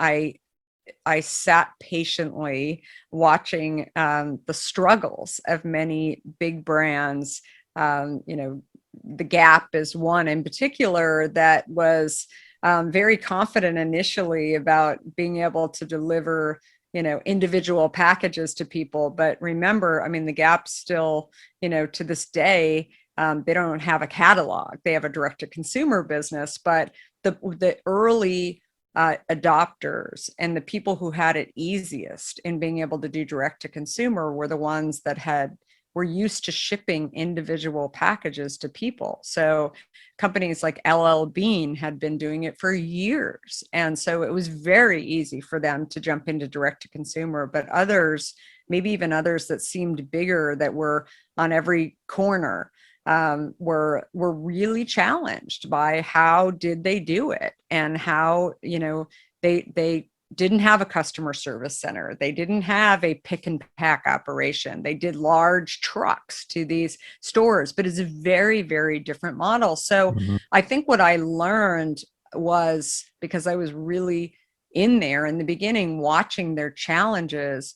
D: I sat patiently watching the struggles of many big brands. The Gap is one in particular that was very confident initially about being able to deliver, individual packages to people. But remember, the Gap still, to this day, they don't have a catalog. They have a direct to consumer business, but the early adopters and the people who had it easiest in being able to do direct to consumer were the ones that were used to shipping individual packages to people. So companies like LL Bean had been doing it for years. And so it was very easy for them to jump into direct to consumer. But others, maybe even others that seemed bigger, that were on every corner, were really challenged by how did they do it, and how they didn't have a customer service center. They didn't have a pick and pack operation. They did large trucks to these stores, but it's a very, very different model. So
B: Mm-hmm.
D: I think what I learned was, because I was really in there in the beginning watching their challenges,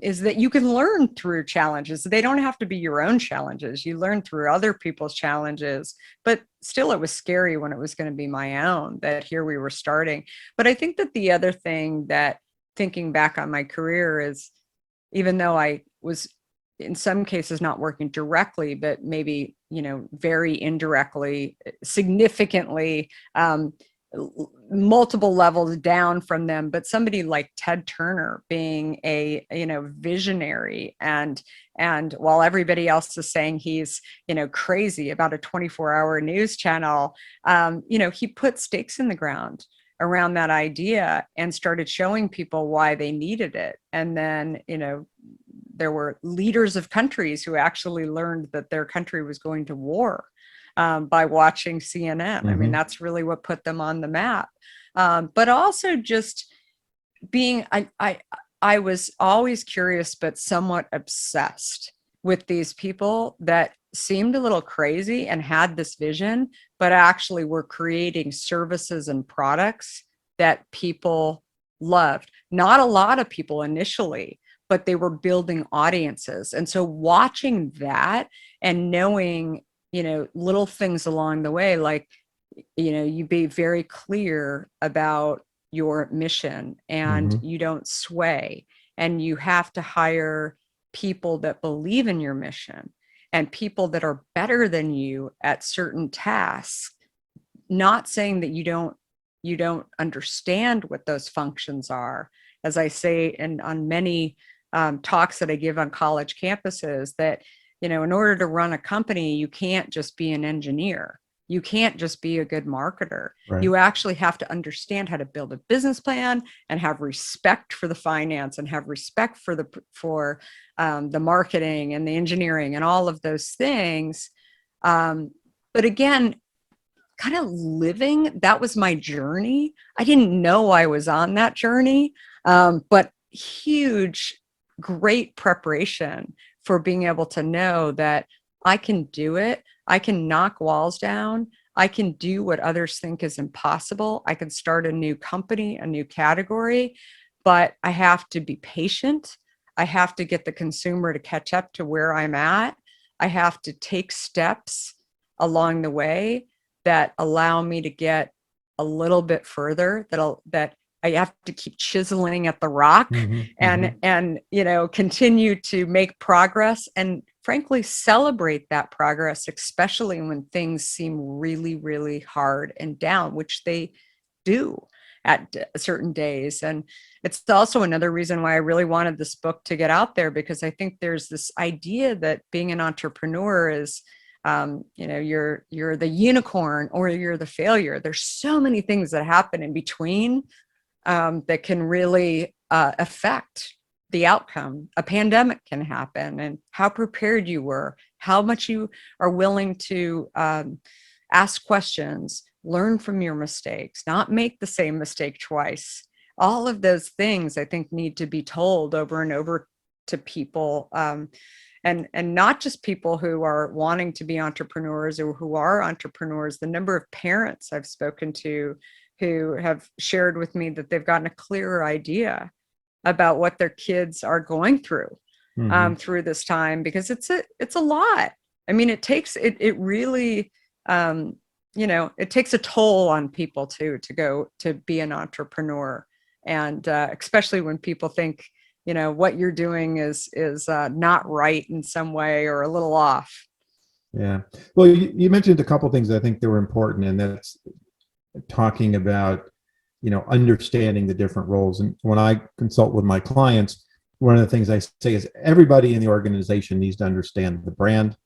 D: is that you can learn through challenges. They don't have to be your own challenges. You learn through other people's challenges, but still it was scary when it was going to be my own, that here we were starting. But I think that the other thing, that thinking back on my career, is even though I was in some cases not working directly, but maybe, very indirectly, significantly, multiple levels down from them, but somebody like Ted Turner being a visionary, and while everybody else is saying he's crazy about a 24-hour news channel, he put stakes in the ground around that idea and started showing people why they needed it. And then there were leaders of countries who actually learned that their country was going to war by watching CNN.
B: Mm-hmm.
D: That's really what put them on the map. But also just being, I was always curious, but somewhat obsessed with these people that seemed a little crazy and had this vision, but actually were creating services and products that people loved. Not a lot of people initially, but they were building audiences. And so watching that and knowing, little things along the way, like, you be very clear about your mission, and
B: Mm-hmm.
D: you don't sway, and you have to hire people that believe in your mission and people that are better than you at certain tasks, not saying that you don't understand what those functions are. As I say on many talks that I give on college campuses, that, in order to run a company, you can't just be an engineer. You can't just be a good marketer.
B: Right.
D: You actually have to understand how to build a business plan and have respect for the finance and have respect for the marketing and the engineering and all of those things. But again, kind of living, that was my journey. I didn't know I was on that journey, but huge, great preparation for being able to know that I can do it. I can knock walls down. I can do what others think is impossible. I can start a new company, a new category, but I have to be patient. I have to get the consumer to catch up to where I'm at. I have to take steps along the way that allow me to get a little bit further, that I have to keep chiseling at the rock and continue to make progress, and frankly celebrate that progress, especially when things seem really, really hard and down, which they do at certain days. And it's also another reason why I really wanted this book to get out there, because I think there's this idea that being an entrepreneur is you're the unicorn or you're the failure. There's so many things that happen in between that can really affect the outcome. A pandemic can happen, and how prepared you were, how much you are willing to ask questions, learn from your mistakes, not make the same mistake twice. All of those things, I think, need to be told over and over to people. And not just people who are wanting to be entrepreneurs or who are entrepreneurs. The number of parents I've spoken to who have shared with me that they've gotten a clearer idea about what their kids are going through through this time, because it's a lot. I mean, it really it takes a toll on people to go to be an entrepreneur, and especially when people think what you're doing is not right in some way or a little off.
B: Yeah. Well, you mentioned a couple of things I think that were important, and that's talking about, understanding the different roles. And when I consult with my clients, one of the things I say is everybody in the organization needs to understand the brand,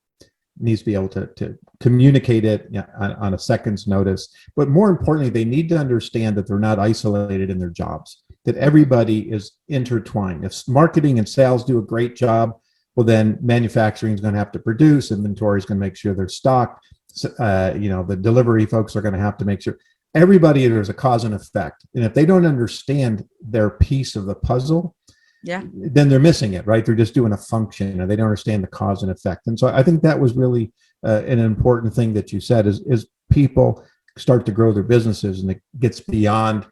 B: needs to be able to communicate it on a second's notice. But more importantly, they need to understand that they're not isolated in their jobs, that everybody is intertwined. If marketing and sales do a great job, well, then manufacturing is going to have to produce, inventory is going to make sure they're stocked. The delivery folks are going to have to make sure. Everybody, there's a cause and effect. And if they don't understand their piece of the puzzle, then they're missing it, right? They're just doing a function, and they don't understand the cause and effect. And so I think that was really an important thing that you said is people start to grow their businesses, and it gets beyond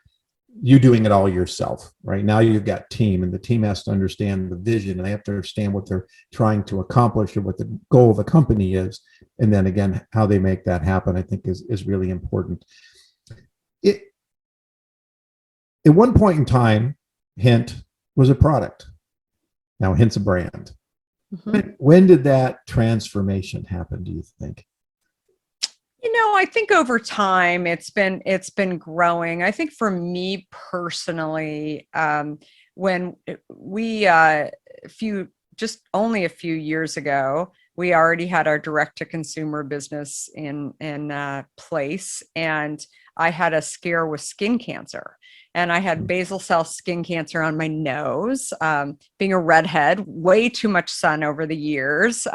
B: you doing it all yourself. Right now you've got team, and the team has to understand the vision, and they have to understand what they're trying to accomplish or what the goal of the company is. And then again, how they make that happen, I think is really important. At one point in time, Hint was a product. Now Hint's a brand. When did that transformation happen, do you think?
D: I think over time it's been growing. I think for me personally, when we only a few years ago, we already had our direct to consumer business in place, and I had a scare with skin cancer. And I had basal cell skin cancer on my nose. Being a redhead, way too much sun over the years.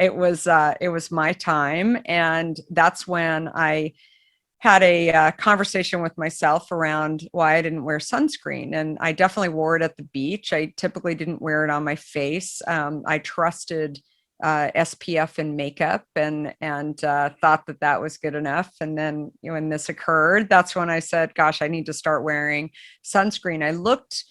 D: It was my time, and that's when I had a conversation with myself around why I didn't wear sunscreen. And I definitely wore it at the beach. I typically didn't wear it on my face. I trusted SPF in makeup and thought that was good enough. And then when this occurred, that's when I said, gosh, I need to start wearing sunscreen. I looked,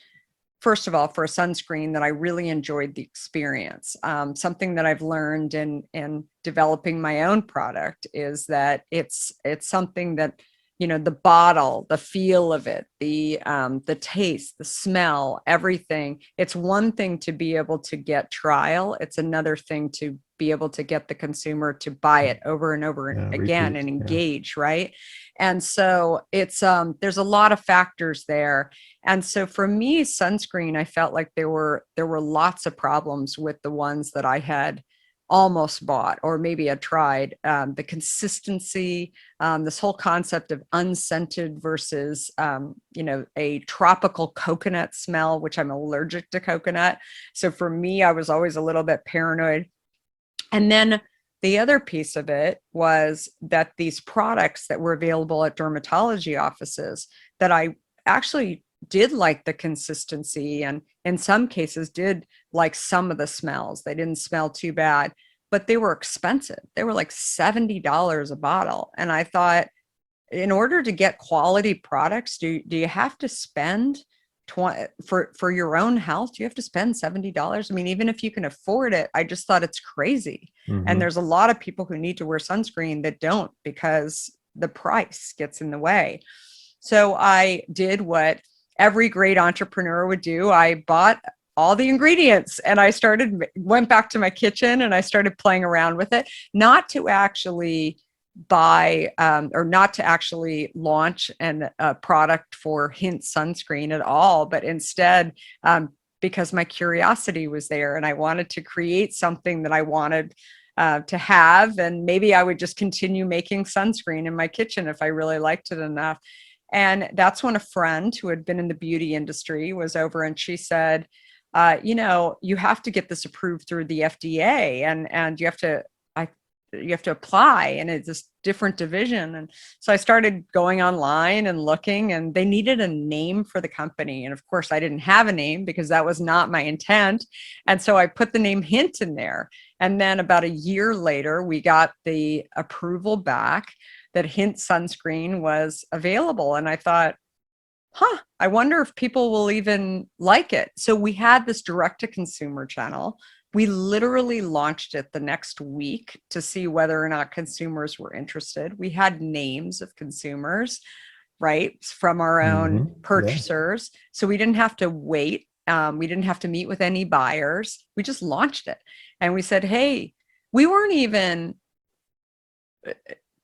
D: first of all, for a sunscreen that I really enjoyed the experience. Something that I've learned in developing my own product is that it's something that the bottle, the feel of it, the taste, the smell, everything. It's one thing to be able to get trial. It's another thing to be able to get the consumer to buy it over and over again and engage, right? And so it's there's a lot of factors there. And so for me, sunscreen, I felt like there were lots of problems with the ones that I had almost bought, or maybe I tried. The consistency, this whole concept of unscented versus, a tropical coconut smell, which I'm allergic to coconut. So for me, I was always a little bit paranoid. And then the other piece of it was that these products that were available at dermatology offices, that I actually did like the consistency, and in some cases did like some of the smells. They didn't smell too bad, but they were expensive. They were like $70 a bottle. And I thought, in order to get quality products, do you have to spend for your own health? Do you have to spend $70? I mean, even if you can afford it, I just thought it's crazy. And there's a lot of people who need to wear sunscreen that don't, because the price gets in the way. So I did what every great entrepreneur would do. I bought all the ingredients and I went back to my kitchen and I started playing around with it, not to actually buy or not to actually launch a product for Hint sunscreen at all, but instead, because my curiosity was there and I wanted to create something that I wanted to have, and maybe I would just continue making sunscreen in my kitchen if I really liked it enough. And that's when a friend who had been in the beauty industry was over, and she said, you have to get this approved through the FDA, and you have to apply, and it's this different division. And so I started going online and looking, and they needed a name for the company. And of course I didn't have a name because that was not my intent. And so I put the name Hint in there. And then about a year later, we got the approval back that Hint sunscreen was available. And I thought, I wonder if people will even like it. So we had this direct to consumer channel. We literally launched it the next week to see whether or not consumers were interested. We had names of consumers, right, from our own purchasers. Yeah. So we didn't have to wait. We didn't have to meet with any buyers. We just launched it. And we said, hey, we weren't even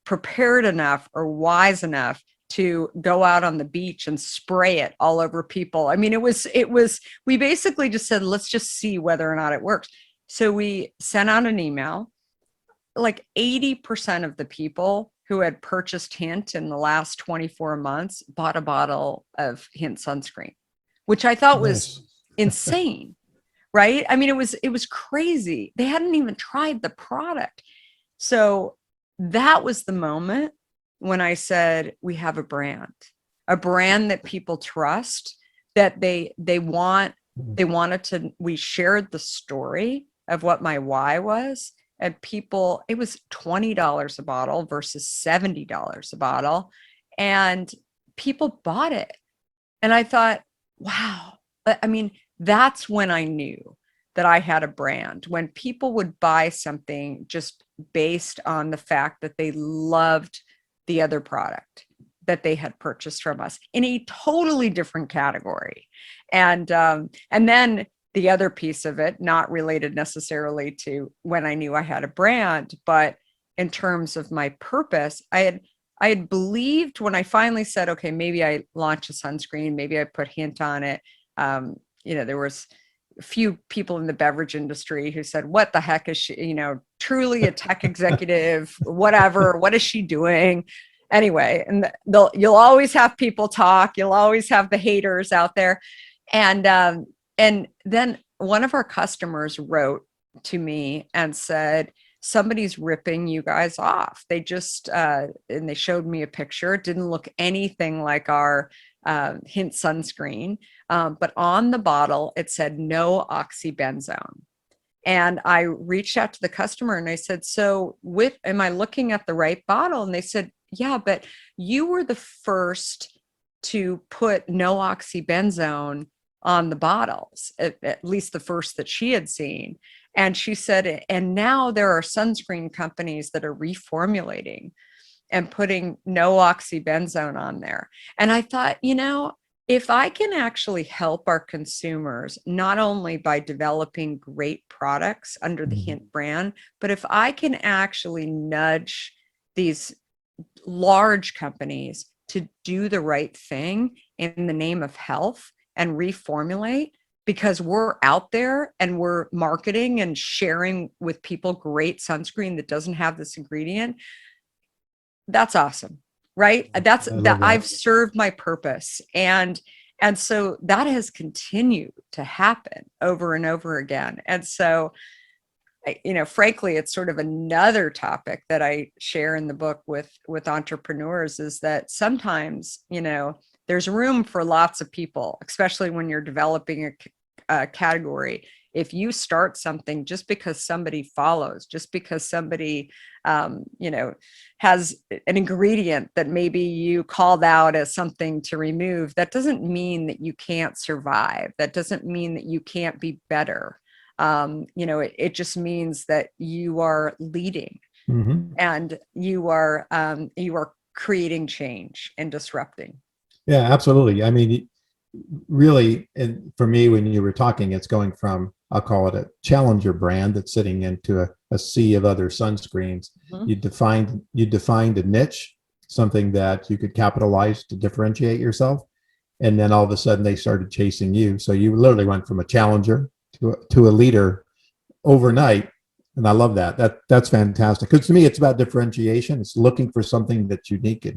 D: prepared enough or wise enough to go out on the beach and spray it all over people. I mean, we basically just said, let's just see whether or not it works. So we sent out an email. Like 80% of the people who had purchased Hint in the last 24 months bought a bottle of Hint sunscreen, which I thought was insane, right? I mean, it was crazy. They hadn't even tried the product. So that was the moment when I said, we have a brand that people trust, that they wanted to. We shared the story of what my why was, and people, it was $20 a bottle versus $70 a bottle, and people bought it. And I thought, wow. I mean, that's when I knew that I had a brand, when people would buy something just based on the fact that they loved the other product that they had purchased from us in a totally different category. And then the other piece of it, not related necessarily to when I knew I had a brand, but in terms of my purpose, I had believed when I finally said, okay, maybe I launch a sunscreen, maybe I put Hint on it. There was a few people in the beverage industry who said, what the heck is she, truly a tech executive, whatever, what is she doing? Anyway, and you'll always have people talk. You'll always have the haters out there. And then one of our customers wrote to me and said, somebody's ripping you guys off. They just, and they showed me a picture. It didn't look anything like our Hint sunscreen. But on the bottle, it said no oxybenzone. And I reached out to the customer and I said, so am I looking at the right bottle? And they said, yeah, but you were the first to put no oxybenzone on the bottles, at least the first that she had seen. And she said, and now there are sunscreen companies that are reformulating. and putting no oxybenzone on there. And I thought, if I can actually help our consumers, not only by developing great products under the Hint brand, but if I can actually nudge these large companies to do the right thing in the name of health and reformulate, because we're out there and we're marketing and sharing with people great sunscreen that doesn't have this ingredient, that's awesome, right? That's that I've served my purpose. And so that has continued to happen over and over again. And so, frankly, it's sort of another topic that I share in the book with entrepreneurs, is that sometimes, there's room for lots of people, especially when you're developing a category. If you start something just because somebody follows, just because somebody, has an ingredient that maybe you called out as something to remove, that doesn't mean that you can't survive. That doesn't mean that you can't be better. It just means that you are leading, and you are creating change and disrupting.
B: Yeah, absolutely. I mean, really, and for me, when you were talking, it's going from, I'll call it a challenger brand that's sitting into a sea of other sunscreens. You defined a niche, something that you could capitalize to differentiate yourself. And then all of a sudden they started chasing you. So you literally went from a challenger to a leader overnight. And I love that. That's fantastic. Because to me, it's about differentiation. It's looking for something that's unique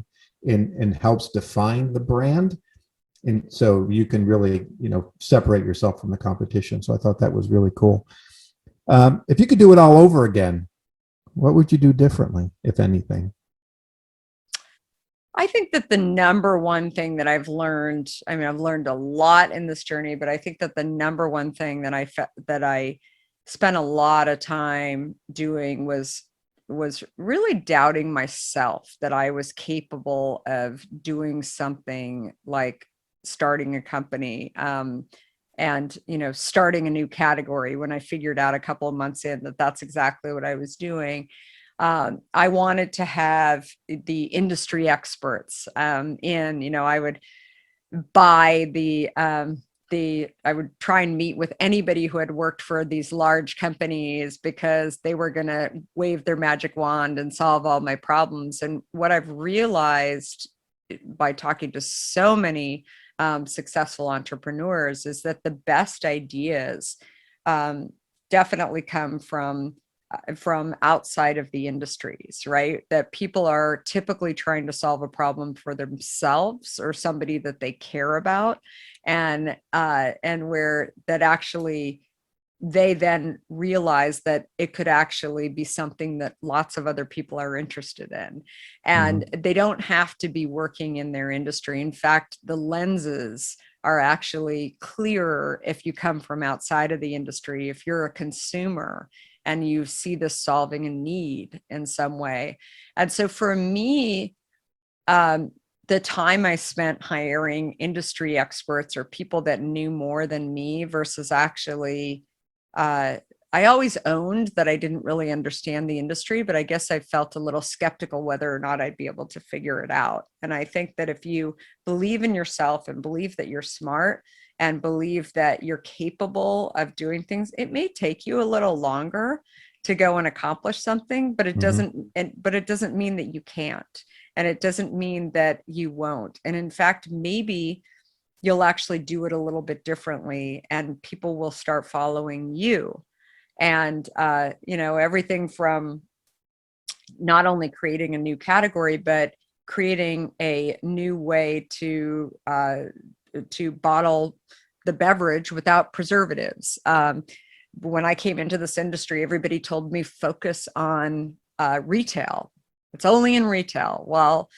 B: and helps define the brand. And so you can really, separate yourself from the competition. So I thought that was really cool. If you could do it all over again, what would you do differently, if anything?
D: I think that the number one thing that I've learned, I've learned a lot in this journey, but I think that the number one thing that I spent a lot of time doing was really doubting myself, that I was capable of doing something like starting a company, and starting a new category, when I figured out a couple of months in that that's exactly what I was doing. I wanted to have the industry experts I would buy I would try and meet with anybody who had worked for these large companies, because they were going to wave their magic wand and solve all my problems. And what I've realized by talking to so many successful entrepreneurs is that the best ideas definitely come from outside of the industries, right? That people are typically trying to solve a problem for themselves or somebody that they care about, and where that actually they then realize that it could actually be something that lots of other people are interested in. And they don't have to be working in their industry. In fact, the lenses are actually clearer if you come from outside of the industry, if you're a consumer and you see this solving a need in some way. And so for me, the time I spent hiring industry experts or people that knew more than me versus actually, I always owned that I didn't really understand the industry, but I guess I felt a little skeptical whether or not I'd be able to figure it out. And I think that if you believe in yourself and believe that you're smart and believe that you're capable of doing things, it may take you a little longer to go and accomplish something, but it doesn't mean that you can't. And it doesn't mean that you won't. And in fact, maybe you'll actually do it a little bit differently and people will start following you. And, everything from not only creating a new category, but creating a new way to bottle the beverage without preservatives. When I came into this industry, everybody told me focus on retail. It's only in retail. Well,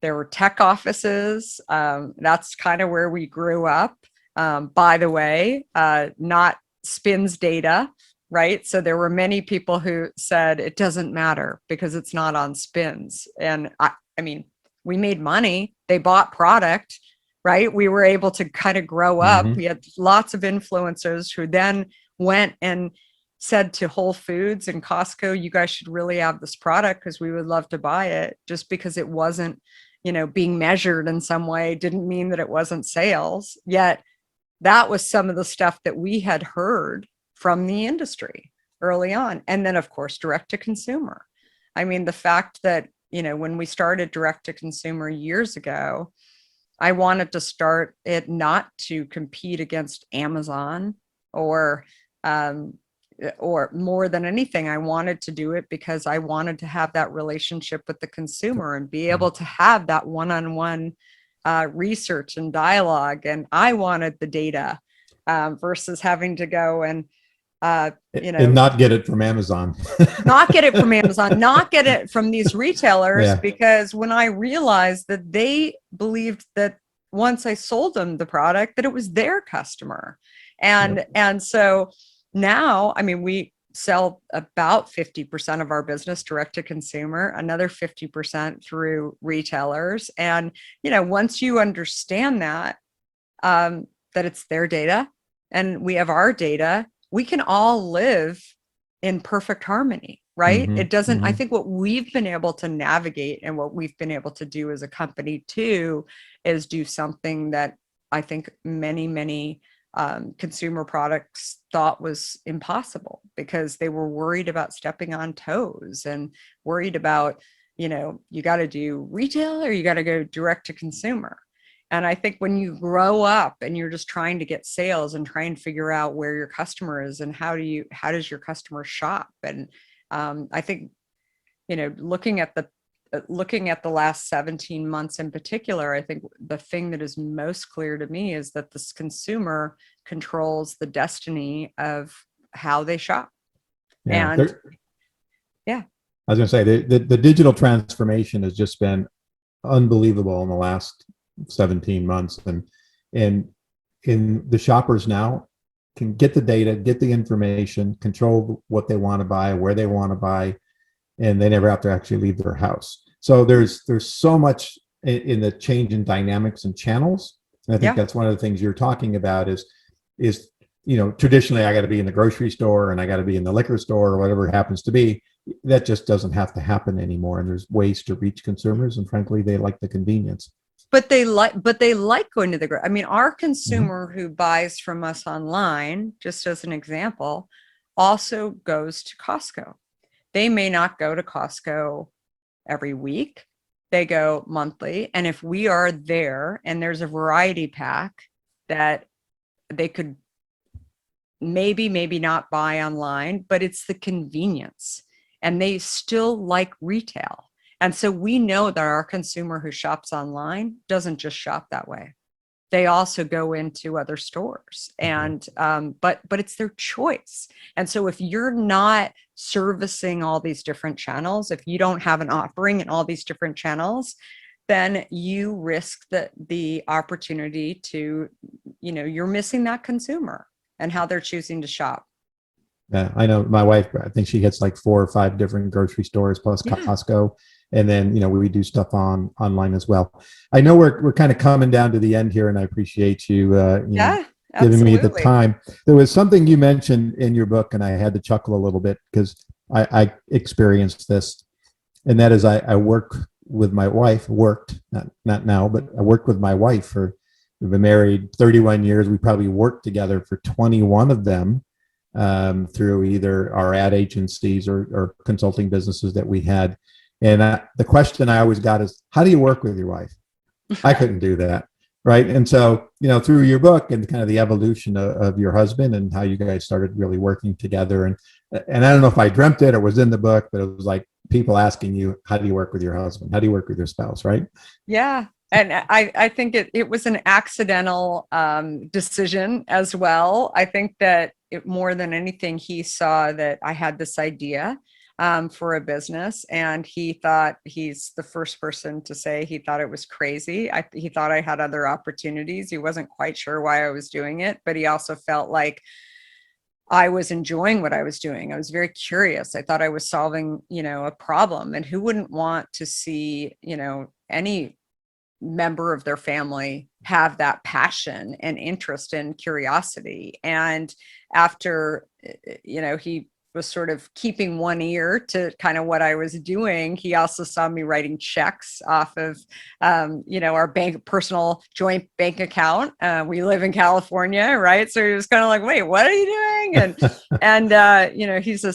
D: there were tech offices. That's kind of where we grew up. By the way, not SPINS data, right? So there were many people who said it doesn't matter because it's not on SPINS. And I mean, we made money. They bought product, right? We were able to kind of grow up. We had lots of influencers who then went and said to Whole Foods and Costco, you guys should really have this product because we would love to buy it, just because it wasn't, being measured in some way didn't mean that it wasn't sales. Yet that was some of the stuff that we had heard from the industry early on. And then, of course, direct to consumer. I mean, the fact that, when we started direct to consumer years ago, I wanted to start it not to compete against Amazon or more than anything, I wanted to do it because I wanted to have that relationship with the consumer and be able to have that one-on-one research and dialogue. And I wanted the data versus having to go and
B: not get it from Amazon.
D: Not get it from Amazon, not get it from these retailers,
B: Yeah.
D: because when I realized that they believed that once I sold them the product, that it was their customer. And so now, I mean, we sell about 50% of our business direct to consumer, another 50% through retailers. And, once you understand that it's their data and we have our data, we can all live in perfect harmony, right? It doesn't, I think what we've been able to navigate and what we've been able to do as a company too, is do something that I think many consumer products thought was impossible, because they were worried about stepping on toes and worried about, you got to do retail or you got to go direct to consumer. And I think when you grow up and you're just trying to get sales and try and figure out where your customer is and how does your customer shop? And I think, looking at the last 17 months in particular, I think the thing that is most clear to me is that this consumer controls the destiny of how they shop.
B: Yeah.
D: And yeah,
B: I was going to say the digital transformation has just been unbelievable in the last 17 months, and in the shoppers now can get the data, get the information, control what they want to buy, where they want to buy, and they never have to actually leave their house. So there's so much in the change in dynamics and channels. And I think that's one of the things you're talking about is traditionally I got to be in the grocery store and I got to be in the liquor store or whatever it happens to be. That just doesn't have to happen anymore. And there's ways to reach consumers, and frankly, they like the convenience.
D: But they like going to the, I mean, our consumer who buys from us online, just as an example, also goes to Costco. They may not go to Costco every week. They go monthly. And if we are there and there's a variety pack that they could maybe not buy online, but it's the convenience, and they still like retail. And so we know that our consumer who shops online doesn't just shop that way. They also go into other stores, and but it's their choice. And so if you're not servicing all these different channels, if you don't have an offering in all these different channels, then you risk the opportunity to, you're missing that consumer and how they're choosing to shop.
B: Yeah, I know my wife, I think she hits like 4 or 5 different grocery stores plus Costco. And then, we do stuff online as well. I know we're kind of coming down to the end here, and I appreciate you, giving me the time. There was something you mentioned in your book, and I had to chuckle a little bit because I experienced this. And that is I worked with my wife, not now, but I worked with my wife we've been married 31 years. We probably worked together for 21 of them through either our ad agencies or consulting businesses that we had. And the question I always got is, how do you work with your wife? I couldn't do that. Right. And so, through your book and kind of the evolution of your husband and how you guys started really working together. And I don't know if I dreamt it or was in the book, but it was like people asking you, how do you work with your husband? How do you work with your spouse? Right.
D: Yeah. And I think it was an accidental decision as well. I think that more than anything, he saw that I had this idea for a business, and he thought, he's the first person to say he thought it was crazy. He thought I had other opportunities. He wasn't quite sure why I was doing it, but he also felt like I was enjoying what I was doing. I was very curious. I thought I was solving, a problem, and who wouldn't want to see, any member of their family have that passion and interest and curiosity. And after, he was sort of keeping one ear to kind of what I was doing, he also saw me writing checks off of, our personal joint bank account. We live in California, right? So he was kind of like, wait, what are you doing? And he's a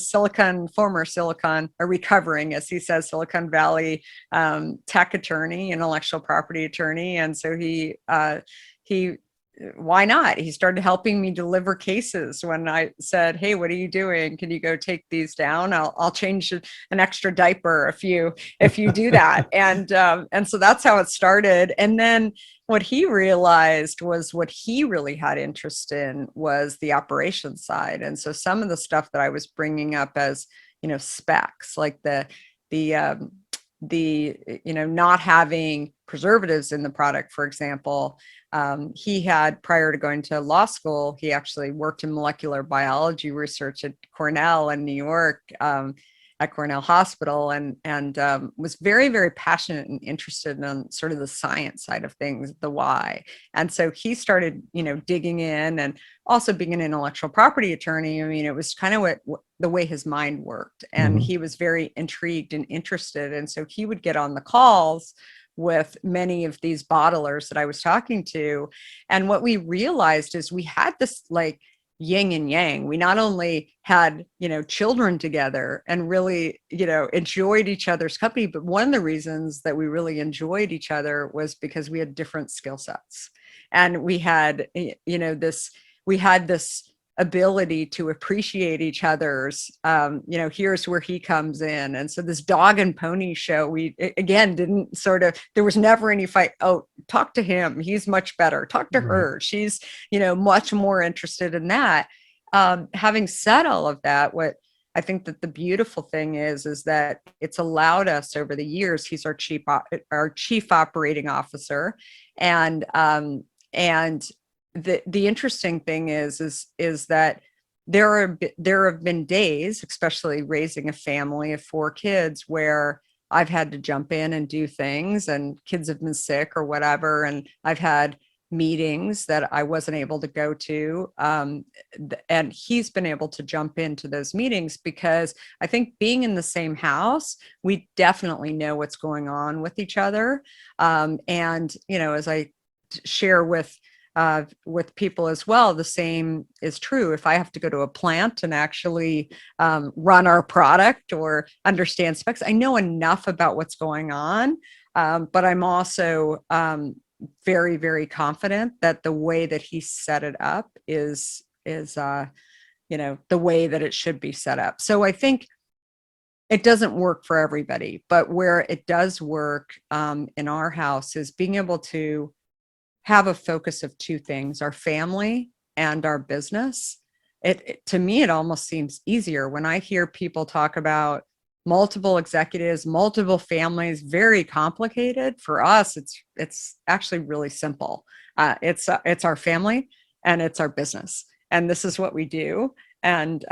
D: recovering, as he says, Silicon Valley tech attorney, intellectual property attorney. And so he why not? He started helping me deliver cases when I said, hey, what are you doing? Can you go take these down? I'll change an extra diaper if you do that. And so that's how it started. And then what he realized was what he really had interest in was the operations side. And so some of the stuff that I was bringing up as, specs, like the not having preservatives in the product, for example. He had, prior to going to law school, he actually worked in molecular biology research at Cornell in New York, at Cornell Hospital, and was very, very passionate and interested in sort of the science side of things, the why. And so he started, digging in, and also being an intellectual property attorney. I mean, it was kind of the way his mind worked, and he was very intrigued and interested. And so he would get on the calls with many of these bottlers that I was talking to. And what we realized is we had this like yin and yang. We not only had, children together and really, enjoyed each other's company, but one of the reasons that we really enjoyed each other was because we had different skill sets. And we had, this ability to appreciate each other's, here's where he comes in. And so this dog and pony show, we again didn't there was never any fight. Oh, talk to him, he's much better. Talk to her, she's much more interested in that. Having said all of that, what I think that the beautiful thing is that it's allowed us over the years. He's our chief operating officer, and the interesting thing is that there have been days, especially raising a family of 4 kids, where I've had to jump in and do things, and kids have been sick or whatever, and I've had meetings that I wasn't able to go to, and he's been able to jump into those meetings, because I think being in the same house, we definitely know what's going on with each other. And as I share with people as well, the same is true. If I have to go to a plant and actually run our product or understand specs, I know enough about what's going on, but I'm also very, very confident that the way that he set it up is the way that it should be set up. So I think it doesn't work for everybody, but where it does work in our house is being able to have a focus of 2 things: our family and our business. To me, it almost seems easier when I hear people talk about multiple executives, multiple families, very complicated. For us, it's actually really simple. It's our family and it's our business, and this is what we do. And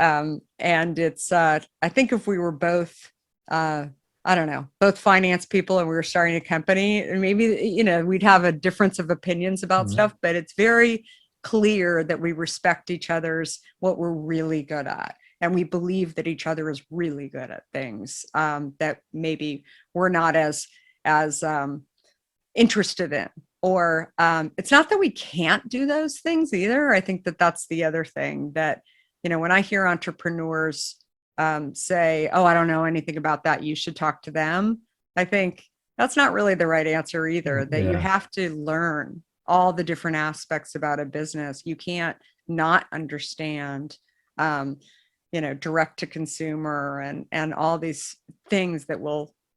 D: it's I think if we were both both finance people and we were starting a company, maybe, we'd have a difference of opinions about stuff, but it's very clear that we respect each other's, what we're really good at. And we believe that each other is really good at things that maybe we're not as interested in. Or it's not that we can't do those things either. I think that that's the other thing that, when I hear entrepreneurs say, oh, I don't know anything about that, you should talk to them, I think that's not really the right answer either. That you have to learn all the different aspects about a business. You can't not understand, direct to consumer and all these things that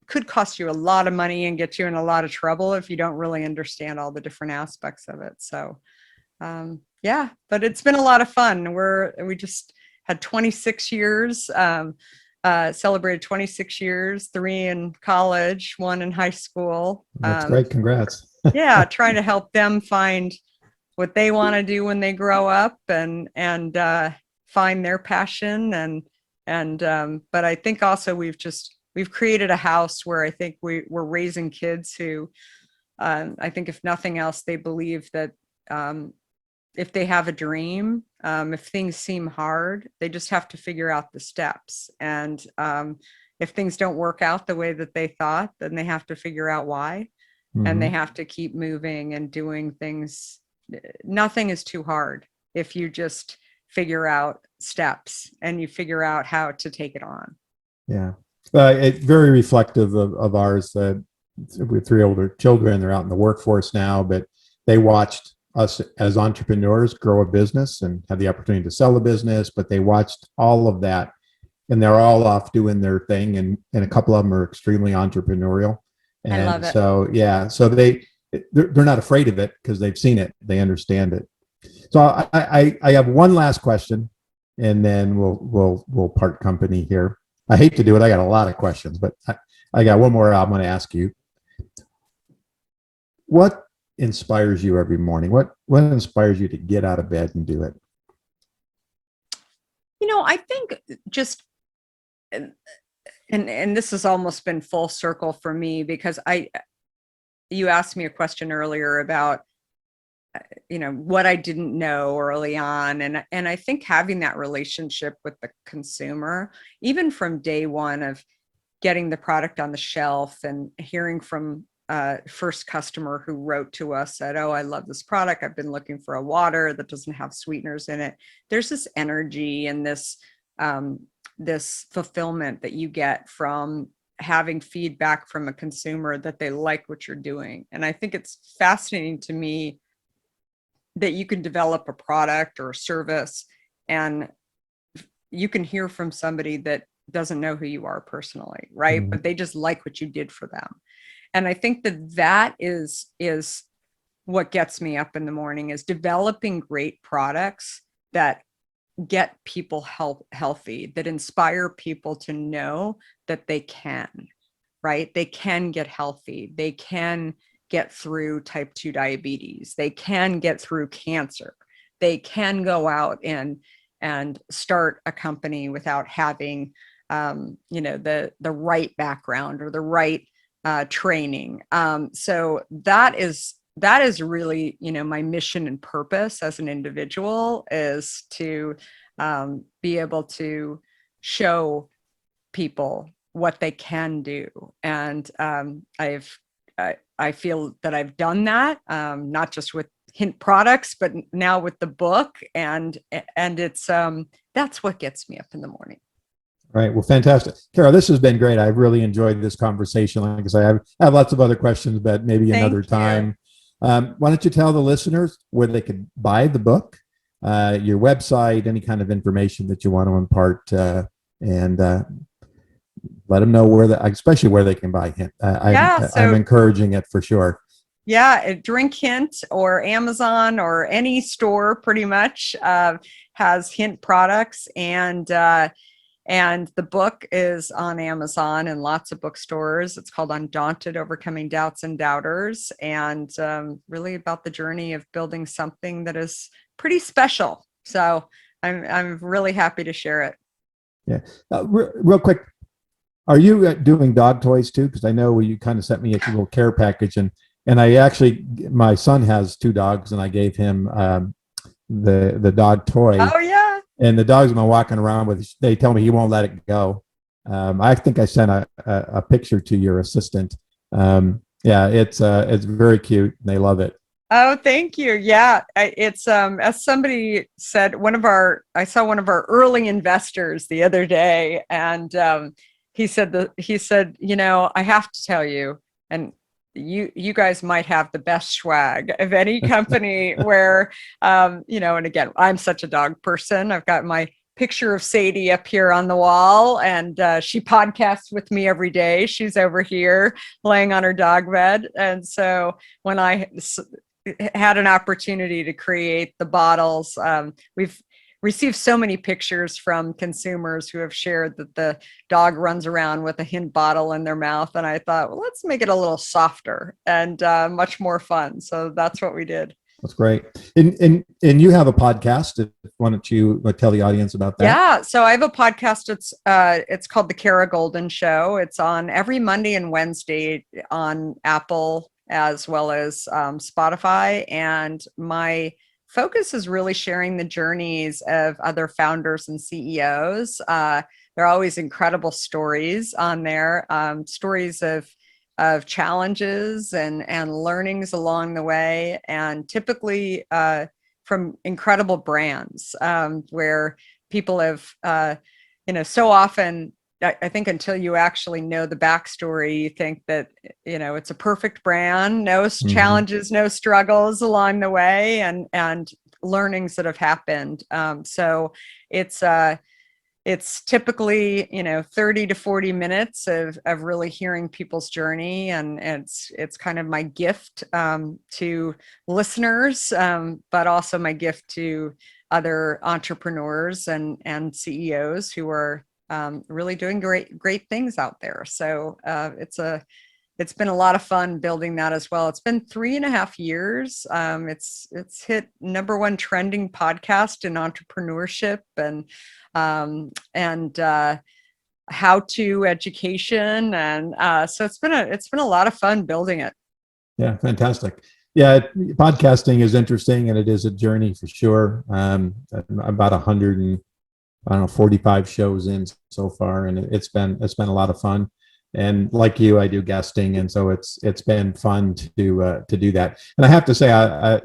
D: could cost you a lot of money and get you in a lot of trouble if you don't really understand all the different aspects of it. So, but it's been a lot of fun. We just had 26 years, celebrated 26 years, 3 in college, 1 in high school.
B: That's great. Congrats.
D: Trying to help them find what they want to do when they grow up and find their passion. But I think also we've created a house where I think we're raising kids who I think if nothing else, they believe that if they have a dream, if things seem hard, they just have to figure out the steps. And if things don't work out the way that they thought, then they have to figure out why. And they have to keep moving and doing things. Nothing is too hard if you just figure out steps and you figure out how to take it on.
B: Yeah. It's very reflective of ours. We have 3 older children. They're out in the workforce now, but they watched us as entrepreneurs grow a business and have the opportunity to sell a business, but they watched all of that, and they're all off doing their thing. And a couple of them are extremely entrepreneurial. And
D: I love it.
B: So, yeah, so they're not afraid of it because they've seen it. They understand it. So I have one last question, and then we'll part company here. I hate to do it. I got a lot of questions, but I got one more I'm going to ask you. What inspires you every morning? What inspires you to get out of bed and do it?
D: I think just, and this has almost been full circle for me, because you asked me a question earlier about, what I didn't know early on. And I think having that relationship with the consumer, even from day one of getting the product on the shelf and hearing from first customer who wrote to us, said, "Oh, I love this product. I've been looking for a water that doesn't have sweeteners in it." There's this energy and this fulfillment that you get from having feedback from a consumer that they like what you're doing. And I think it's fascinating to me that you can develop a product or a service and you can hear from somebody that doesn't know who you are personally, right?
B: Mm-hmm.
D: But they just like what you did for them. And I think that is what gets me up in the morning, is developing great products that get people healthy, that inspire people to know that they can, right? They can get healthy. They can get through type 2 diabetes. They can get through cancer. They can go out and start a company without having, the right background or the right training. So that is really, my mission and purpose as an individual, is to be able to show people what they can do. And I feel that I've done that, not just with Hint products, but now with the book, and it's that's what gets me up in the morning.
B: All right. Well, fantastic. Kara, this has been great. I've really enjoyed this conversation. Like I say, I have lots of other questions, but maybe another time. Why don't you tell the listeners where they could buy the book, your website, any kind of information that you want to impart, and let them know especially where they can buy Hint. I'm encouraging it for sure.
D: Yeah, Drink Hint or Amazon or any store pretty much has Hint products, and the book is on Amazon and lots of bookstores. It's called Undaunted: Overcoming Doubts and Doubters, and really about the journey of building something that is pretty special. So I'm really happy to share it.
B: Yeah, real quick, are you doing dog toys too? Because I know you kind of sent me a little care package, and I actually, my son has 2 dogs, and I gave him the dog toy.
D: Oh yeah.
B: And the dog's been walking around with. They tell me he won't let it go. I think I sent a picture to your assistant. Yeah, it's very cute. And they love it.
D: Oh, thank you. Yeah, it's as somebody said, I saw one of our early investors the other day, and he said, I have to tell you, and you guys might have the best swag of any company where, and again, I'm such a dog person. I've got my picture of Sadie up here on the wall, and she podcasts with me every day. She's over here laying on her dog bed. And so when I had an opportunity to create the bottles, we've received so many pictures from consumers who have shared that the dog runs around with a Hint bottle in their mouth. And I thought, well, let's make it a little softer and much more fun. So that's what we did.
B: That's great. And you have a podcast. Why don't you tell the audience about that?
D: Yeah. So I have a podcast. It's called the Kara Goldin Show. It's on every Monday and Wednesday on Apple as well as Spotify. And my focus is really sharing the journeys of other founders and CEOs. There are always incredible stories on there, stories of challenges and learnings along the way, and typically from incredible brands where people have, so often, I think until you actually know the backstory, you think that, it's a perfect brand, no challenges, no struggles along the way, and learnings that have happened. So it's typically, 30 to 40 minutes of really hearing people's journey. And it's kind of my gift to listeners, but also my gift to other entrepreneurs and CEOs who are really doing great things out there. So it's been a lot of fun building that as well. It's been 3.5 years. It's hit #1 trending podcast in entrepreneurship and how-to education, and so it's been a lot of fun building it.
B: Yeah, fantastic. Yeah, podcasting is interesting, and it is a journey for sure. About 145 shows in so far, and it's been a lot of fun. And like you, I do guesting, and so it's been fun to do that. And I have to say, are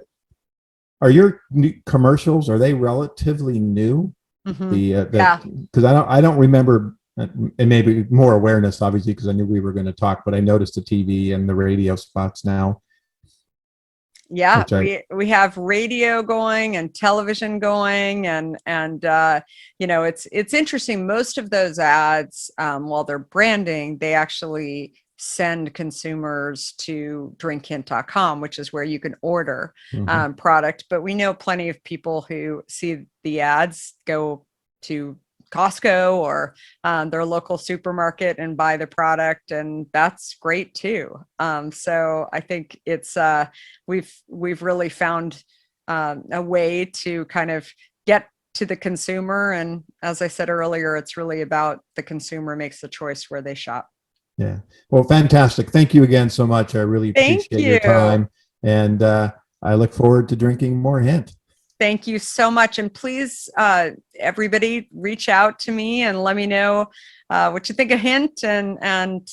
B: your commercials, are they relatively new?
D: Yeah,
B: because I don't remember, and maybe more awareness, obviously, because I knew we were going to talk, but I noticed the TV and the radio spots now.
D: Yeah, we have radio going and television going, and it's interesting. Most of those ads, while they're branding, they actually send consumers to drinkhint.com, which is where you can order product. But we know plenty of people who see the ads go to Costco or their local supermarket and buy the product, and that's great too. So I think it's we've really found a way to kind of get to the consumer, and as I said earlier, it's really about the consumer makes the choice where they shop.
B: Yeah. Well, fantastic. Thank you again so much. I really appreciate your time, and I look forward to drinking more Hint.
D: Thank you so much. And please, everybody, reach out to me and let me know what you think of Hint, and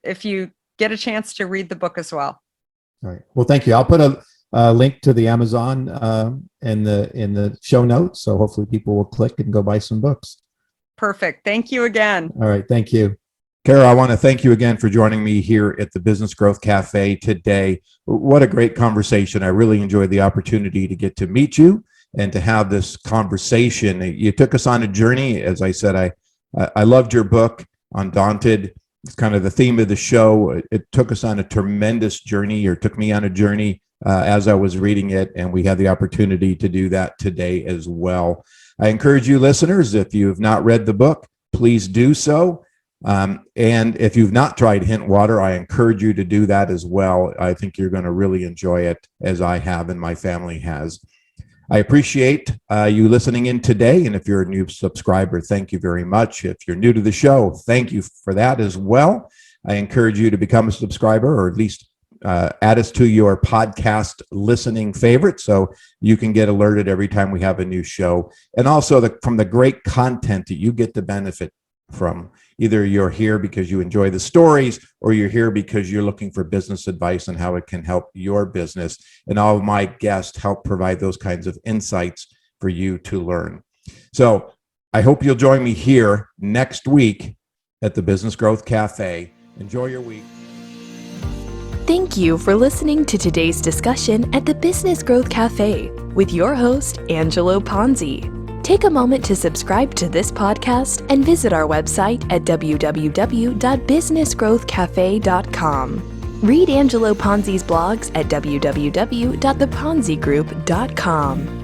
D: if you get a chance to read the book as well.
B: All right. Well, thank you. I'll put a link to the Amazon in the show notes, so hopefully people will click and go buy some books.
D: Perfect. Thank you again.
B: All right. Thank you.
C: Kara, I want to thank you again for joining me here at the Business Growth Café today. What a great conversation. I really enjoyed the opportunity to get to meet you and to have this conversation. You took us on a journey. As I said, I loved your book, Undaunted. It's kind of the theme of the show. It took us on a tremendous journey, or took me on a journey as I was reading it, and we had the opportunity to do that today as well. I encourage you listeners, if you have not read the book, please do so. And if you've not tried Hint Water, I encourage you to do that as well. I think you're going to really enjoy it, as I have and my family has. I appreciate you listening in today. And if you're a new subscriber, thank you very much. If you're new to the show, thank you for that as well. I encourage you to become a subscriber, or at least add us to your podcast listening favorite, so you can get alerted every time we have a new show. And also from the great content that you get to benefit from. Either you're here because you enjoy the stories, or you're here because you're looking for business advice on how it can help your business. And all of my guests help provide those kinds of insights for you to learn. So I hope you'll join me here next week at the Business Growth Café. Enjoy your week.
A: Thank you for listening to today's discussion at the Business Growth Café with your host, Angelo Ponzi. Take a moment to subscribe to this podcast and visit our website at www.businessgrowthcafe.com. Read Angelo Ponzi's blogs at www.theponzigroup.com.